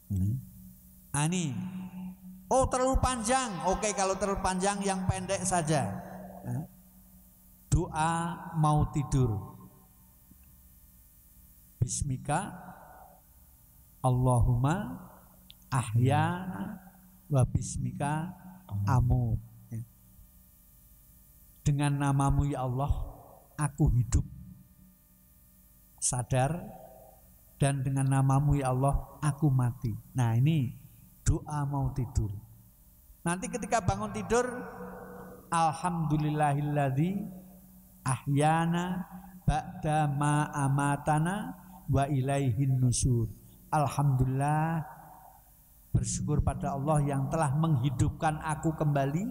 Ini, oh terlalu panjang. Oke, kalau terlalu panjang yang pendek saja. Doa mau tidur. Bismika Allahumma ahyana wa bismika amut. Dengan namamu ya Allah aku hidup sadar, dan dengan namamu ya Allah aku mati. Nah, ini doa mau tidur. Nanti ketika bangun tidur, alhamdulillahilladzi ahyana ba'da ma amatana wa ilaihin nusyur. Alhamdulillah, bersyukur pada Allah yang telah menghidupkan aku kembali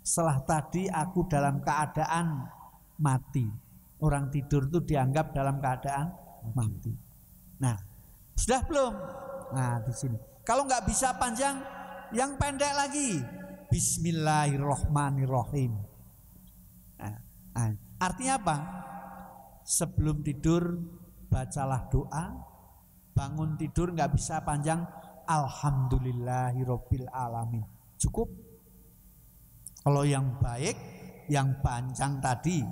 setelah tadi aku dalam keadaan mati. Orang tidur itu dianggap dalam keadaan mati. Nah, sudah belum? Nah, di sini. Kalau nggak bisa panjang, yang pendek lagi. Bismillahirrohmanirrohim. Nah, artinya apa? Sebelum tidur bacalah doa. Bangun tidur nggak bisa panjang, alhamdulillahirabbil alamin. Cukup. Kalau yang baik, yang panjang tadi.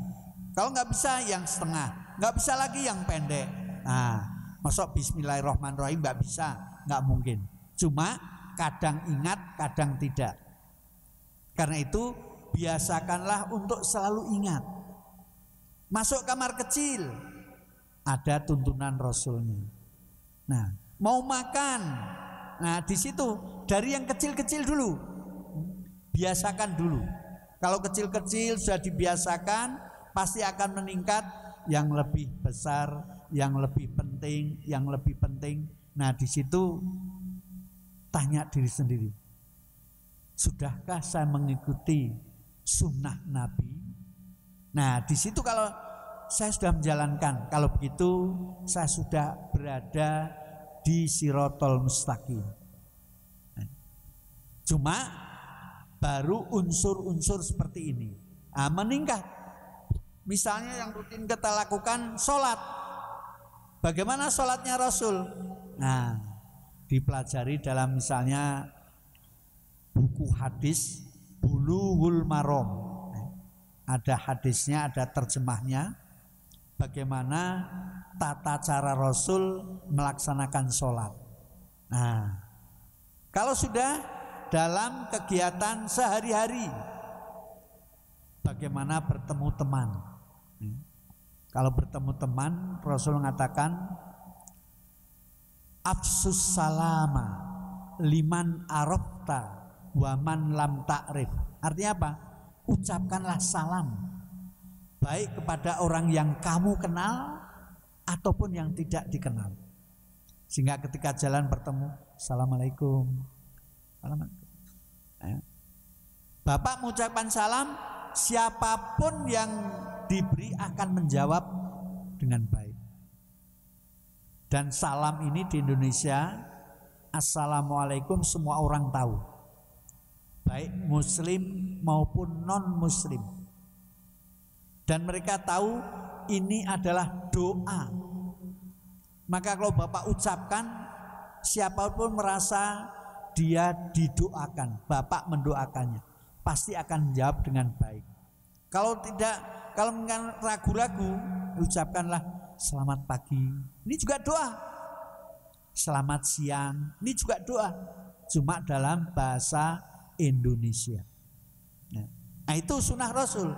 Kalau nggak bisa, yang setengah. Nggak bisa lagi yang pendek. Nah, masuk bismillahirrahmanirrahim nggak bisa, nggak mungkin. Cuma kadang ingat, kadang tidak. Karena itu biasakanlah untuk selalu ingat. Masuk kamar kecil, ada tuntunan Rasulnya. Nah, mau makan, nah di situ dari yang kecil-kecil dulu. Biasakan dulu. Kalau kecil-kecil sudah dibiasakan, pasti akan meningkat yang lebih besar, yang lebih penting, yang lebih penting. Nah, di situ tanya diri sendiri. Sudahkah saya mengikuti sunnah Nabi? Nah, di situ kalau saya sudah menjalankan, kalau begitu saya sudah berada di Sirotol Mustaqim. Cuma baru unsur-unsur seperti ini meningkat. Misalnya yang rutin kita lakukan sholat. Bagaimana sholatnya Rasul? Nah, dipelajari dalam misalnya buku hadis Bulughul Maram. Ada hadisnya, ada terjemahnya. Bagaimana tata cara Rasul melaksanakan sholat. Nah, kalau sudah dalam kegiatan sehari-hari, bagaimana bertemu teman. Kalau bertemu teman, Rasul mengatakan afsus salama liman arafta wa man lam ta'rif. Artinya apa? Ucapkanlah salam baik kepada orang yang kamu kenal ataupun yang tidak dikenal. Sehingga ketika jalan bertemu, assalamualaikum. Bapak mengucapkan salam, siapapun yang diberi akan menjawab dengan baik. Dan salam ini di Indonesia, assalamualaikum, semua orang tahu, baik muslim maupun non muslim. Dan mereka tahu ini adalah doa. Maka kalau Bapak ucapkan, siapapun merasa dia didoakan, Bapak mendoakannya, pasti akan menjawab dengan baik. Kalau tidak, kalau ragu-ragu, ucapkanlah selamat pagi. Ini juga doa. Selamat siang. Ini juga doa. Cuma dalam bahasa Indonesia. Nah, itu sunnah Rasul.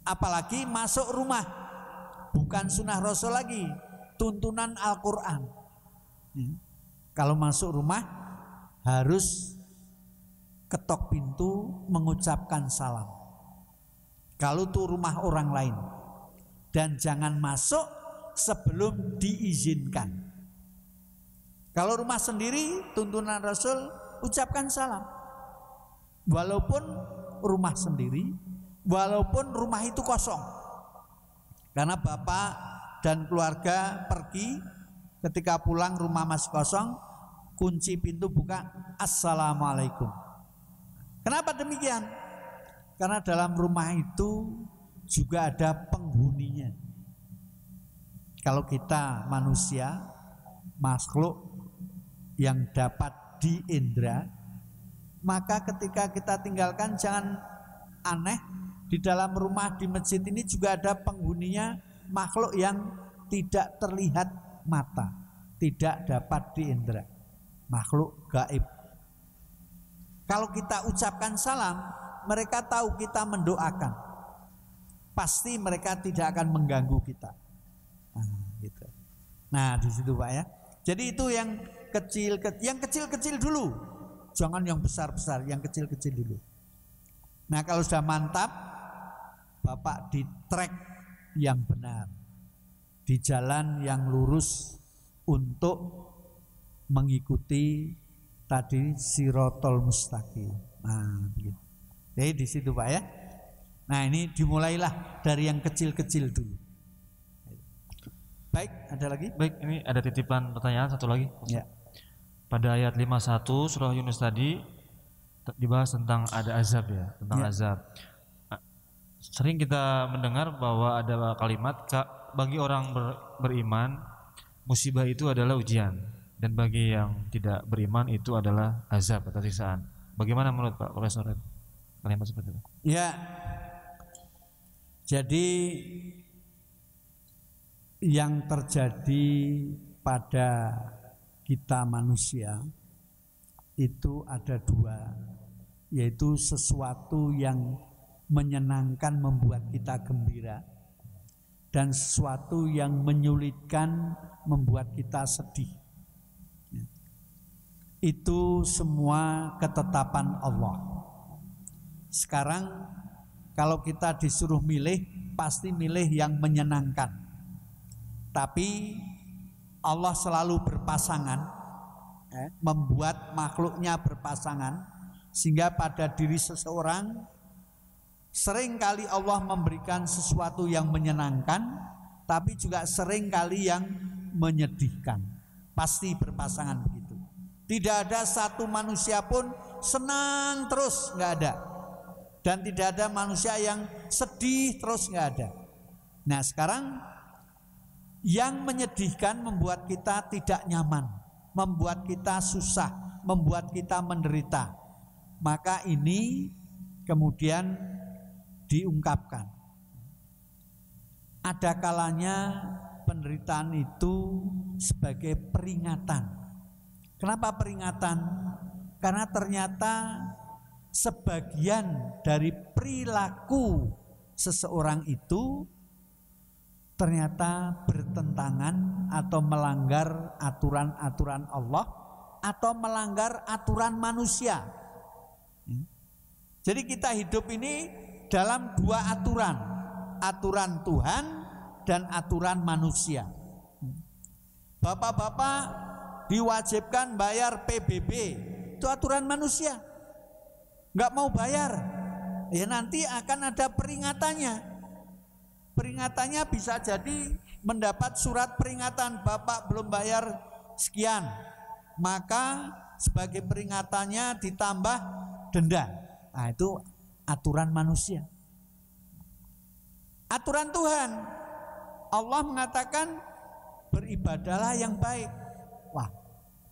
Apalagi masuk rumah, bukan sunnah Rasul lagi, tuntunan Al-Quran. Kalau masuk rumah harus ketok pintu mengucapkan salam. Kalau itu rumah orang lain, dan jangan masuk sebelum diizinkan. Kalau rumah sendiri, tuntunan Rasul ucapkan salam. Walaupun rumah sendiri, walaupun rumah itu kosong. Karena bapak dan keluarga pergi, ketika pulang rumah masih kosong, kunci pintu buka, assalamualaikum. Kenapa demikian? Karena dalam rumah itu juga ada penghuninya. Kalau kita manusia, makhluk yang dapat diindra, maka ketika kita tinggalkan jangan aneh, di dalam rumah di masjid ini juga ada penghuninya makhluk yang tidak terlihat mata, tidak dapat diindra, makhluk gaib. Kalau kita ucapkan salam, mereka tahu kita mendoakan, pasti mereka tidak akan mengganggu kita. Nah, gitu. Nah, di situ Pak ya. Jadi itu yang kecil-kecil dulu, jangan yang besar-besar, yang kecil-kecil dulu. Nah, kalau sudah mantap, Bapak di trek yang benar, di jalan yang lurus untuk mengikuti tadi sirotol mustaqim. Nah, begitu. Jadi di situ Pak ya. Nah, ini dimulailah dari yang kecil-kecil dulu. Baik, ada lagi? Baik, ini ada titipan pertanyaan satu lagi. Ya. Pada ayat 51 surah Yunus tadi dibahas tentang ada azab ya, tentang azab. Sering kita mendengar bahwa ada kalimat bagi orang beriman musibah itu adalah ujian, dan bagi yang tidak beriman itu adalah azab atau siksaan. Bagaimana menurut Pak Profesor kalimat seperti itu? Ya. Jadi yang terjadi pada kita manusia itu ada dua, yaitu sesuatu yang menyenangkan membuat kita gembira, dan sesuatu yang menyulitkan membuat kita sedih. Itu semua ketetapan Allah. Sekarang kalau kita disuruh milih, pasti milih yang menyenangkan. Tapi Allah selalu berpasangan, membuat makhluknya berpasangan, sehingga pada diri seseorang seringkali Allah memberikan sesuatu yang menyenangkan, tapi juga seringkali yang menyedihkan. Pasti berpasangan begitu. Tidak ada satu manusia pun senang terus, nggak ada. Dan tidak ada manusia yang sedih terus, nggak ada. Nah, sekarang yang menyedihkan membuat kita tidak nyaman, membuat kita susah, membuat kita menderita. Maka ini kemudian diungkapkan. Ada kalanya penderitaan itu sebagai peringatan. Kenapa peringatan? Karena ternyata sebagian dari perilaku seseorang itu ternyata bertentangan atau melanggar aturan-aturan Allah atau melanggar aturan manusia. Jadi kita hidup ini dalam dua aturan, aturan Tuhan dan aturan manusia. Bapak-bapak diwajibkan bayar PBB, itu aturan manusia. Nggak mau bayar, ya nanti akan ada peringatannya. Peringatannya bisa jadi mendapat surat peringatan, Bapak belum bayar sekian, maka sebagai peringatannya ditambah denda. Nah, itu aturan manusia. Aturan Tuhan, Allah mengatakan beribadahlah yang baik. Wah,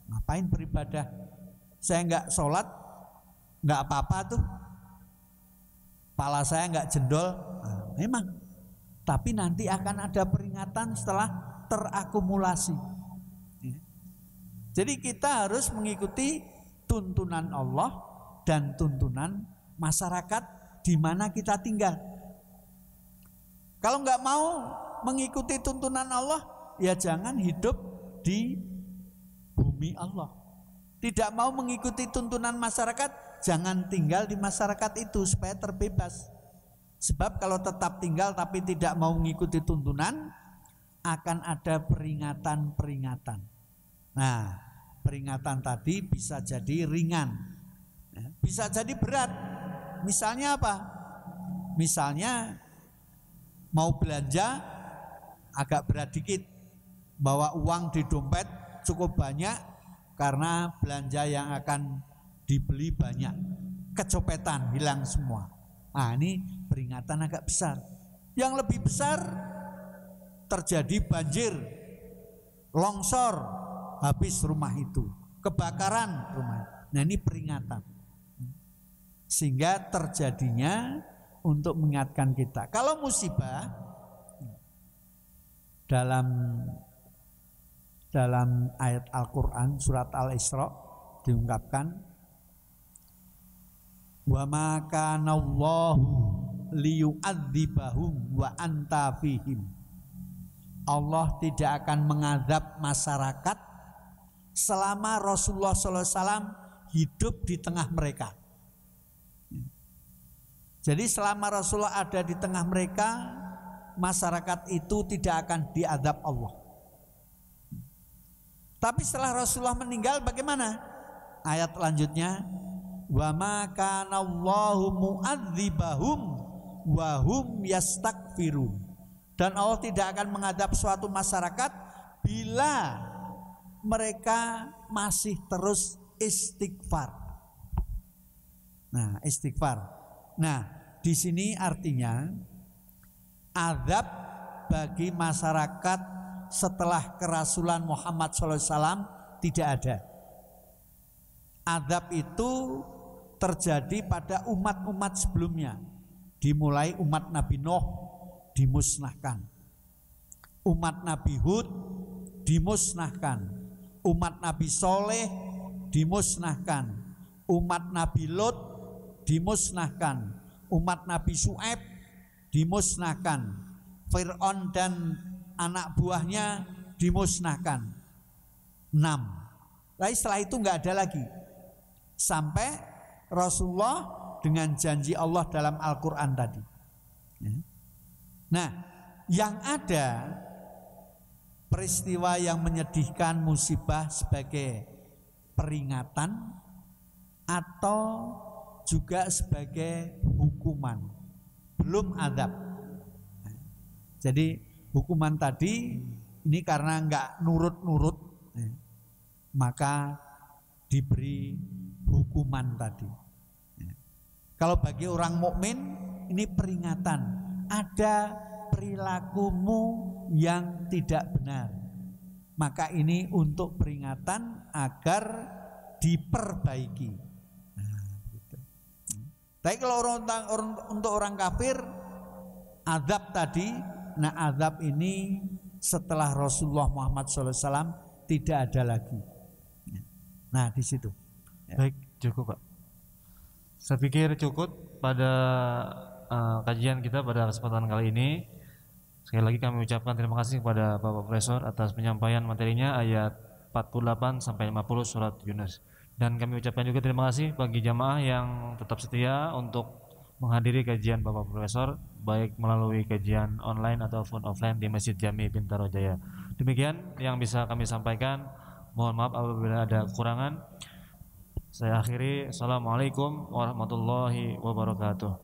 ngapain beribadah? Saya nggak sholat, nggak apa-apa tuh. Kepala saya nggak jendol. Nah, memang. Tapi nanti akan ada peringatan setelah terakumulasi. Jadi kita harus mengikuti tuntunan Allah dan tuntunan masyarakat di mana kita tinggal. Kalau nggak mau mengikuti tuntunan Allah, ya jangan hidup di bumi Allah. Tidak mau mengikuti tuntunan masyarakat, jangan tinggal di masyarakat itu supaya terbebas. Sebab kalau tetap tinggal tapi tidak mau mengikuti tuntunan, akan ada peringatan-peringatan. Nah, peringatan tadi bisa jadi ringan, bisa jadi berat. Misalnya apa? Misalnya mau belanja agak berat dikit, bawa uang di dompet cukup banyak karena belanja yang akan dibeli banyak, kecopetan, hilang semua. Nah, ini peringatan agak besar. Yang lebih besar, terjadi banjir, longsor, habis rumah itu. kebakaran rumah. Nah ini peringatan. Sehingga terjadinya untuk mengingatkan kita. Kalau musibah dalam ayat Al-Qur'an surat Al-Isra diungkapkan wa ma kana Allahu liyu'adzibahum wa anta fihim. Allah tidak akan mengadab masyarakat selama Rasulullah SAW hidup di tengah mereka. Jadi selama Rasulullah ada di tengah mereka, masyarakat itu tidak akan diadab Allah. Tapi setelah Rasulullah meninggal bagaimana? Ayat lanjutnya, wa ma kana Allahu mu'adzibahum wa hum yastaghfirun. Dan Allah tidak akan mengadab suatu masyarakat bila mereka masih terus istighfar. Nah, istighfar. Nah, di sini artinya azab bagi masyarakat setelah kerasulan Muhammad SAW tidak ada. Azab itu terjadi pada umat-umat sebelumnya. Dimulai umat Nabi Nuh dimusnahkan, umat Nabi Hud dimusnahkan, umat Nabi Soleh dimusnahkan, umat Nabi Lot dimusnahkan, umat Nabi Syuaib dimusnahkan, Fir'aun dan anak buahnya dimusnahkan. 6. Lalu setelah itu nggak ada lagi sampai Rasulullah dengan janji Allah dalam Al-Quran tadi. Nah, yang ada peristiwa yang menyedihkan, musibah sebagai peringatan atau juga sebagai hukuman, belum azab. Jadi hukuman tadi ini karena enggak nurut-nurut, maka diberi hukuman tadi. Kalau bagi orang mukmin ini peringatan, ada perilakumu yang tidak benar, maka ini untuk peringatan agar diperbaiki. Nah, gitu. Tapi kalau untuk orang kafir, azab tadi, nah azab ini setelah Rasulullah Muhammad SAW tidak ada lagi. Nah di situ. Baik, cukup Pak. Saya pikir cukup pada kajian kita pada kesempatan kali ini. Sekali lagi kami ucapkan terima kasih kepada Bapak Profesor atas penyampaian materinya ayat 48 sampai 50 surat Yunus. Dan kami ucapkan juga terima kasih bagi jamaah yang tetap setia untuk menghadiri kajian Bapak Profesor baik melalui kajian online ataupun offline di Masjid Jami Bintaro Jaya. Demikian yang bisa kami sampaikan. Mohon maaf apabila ada kekurangan. Saya akhiri. Assalamualaikum warahmatullahi wabarakatuh.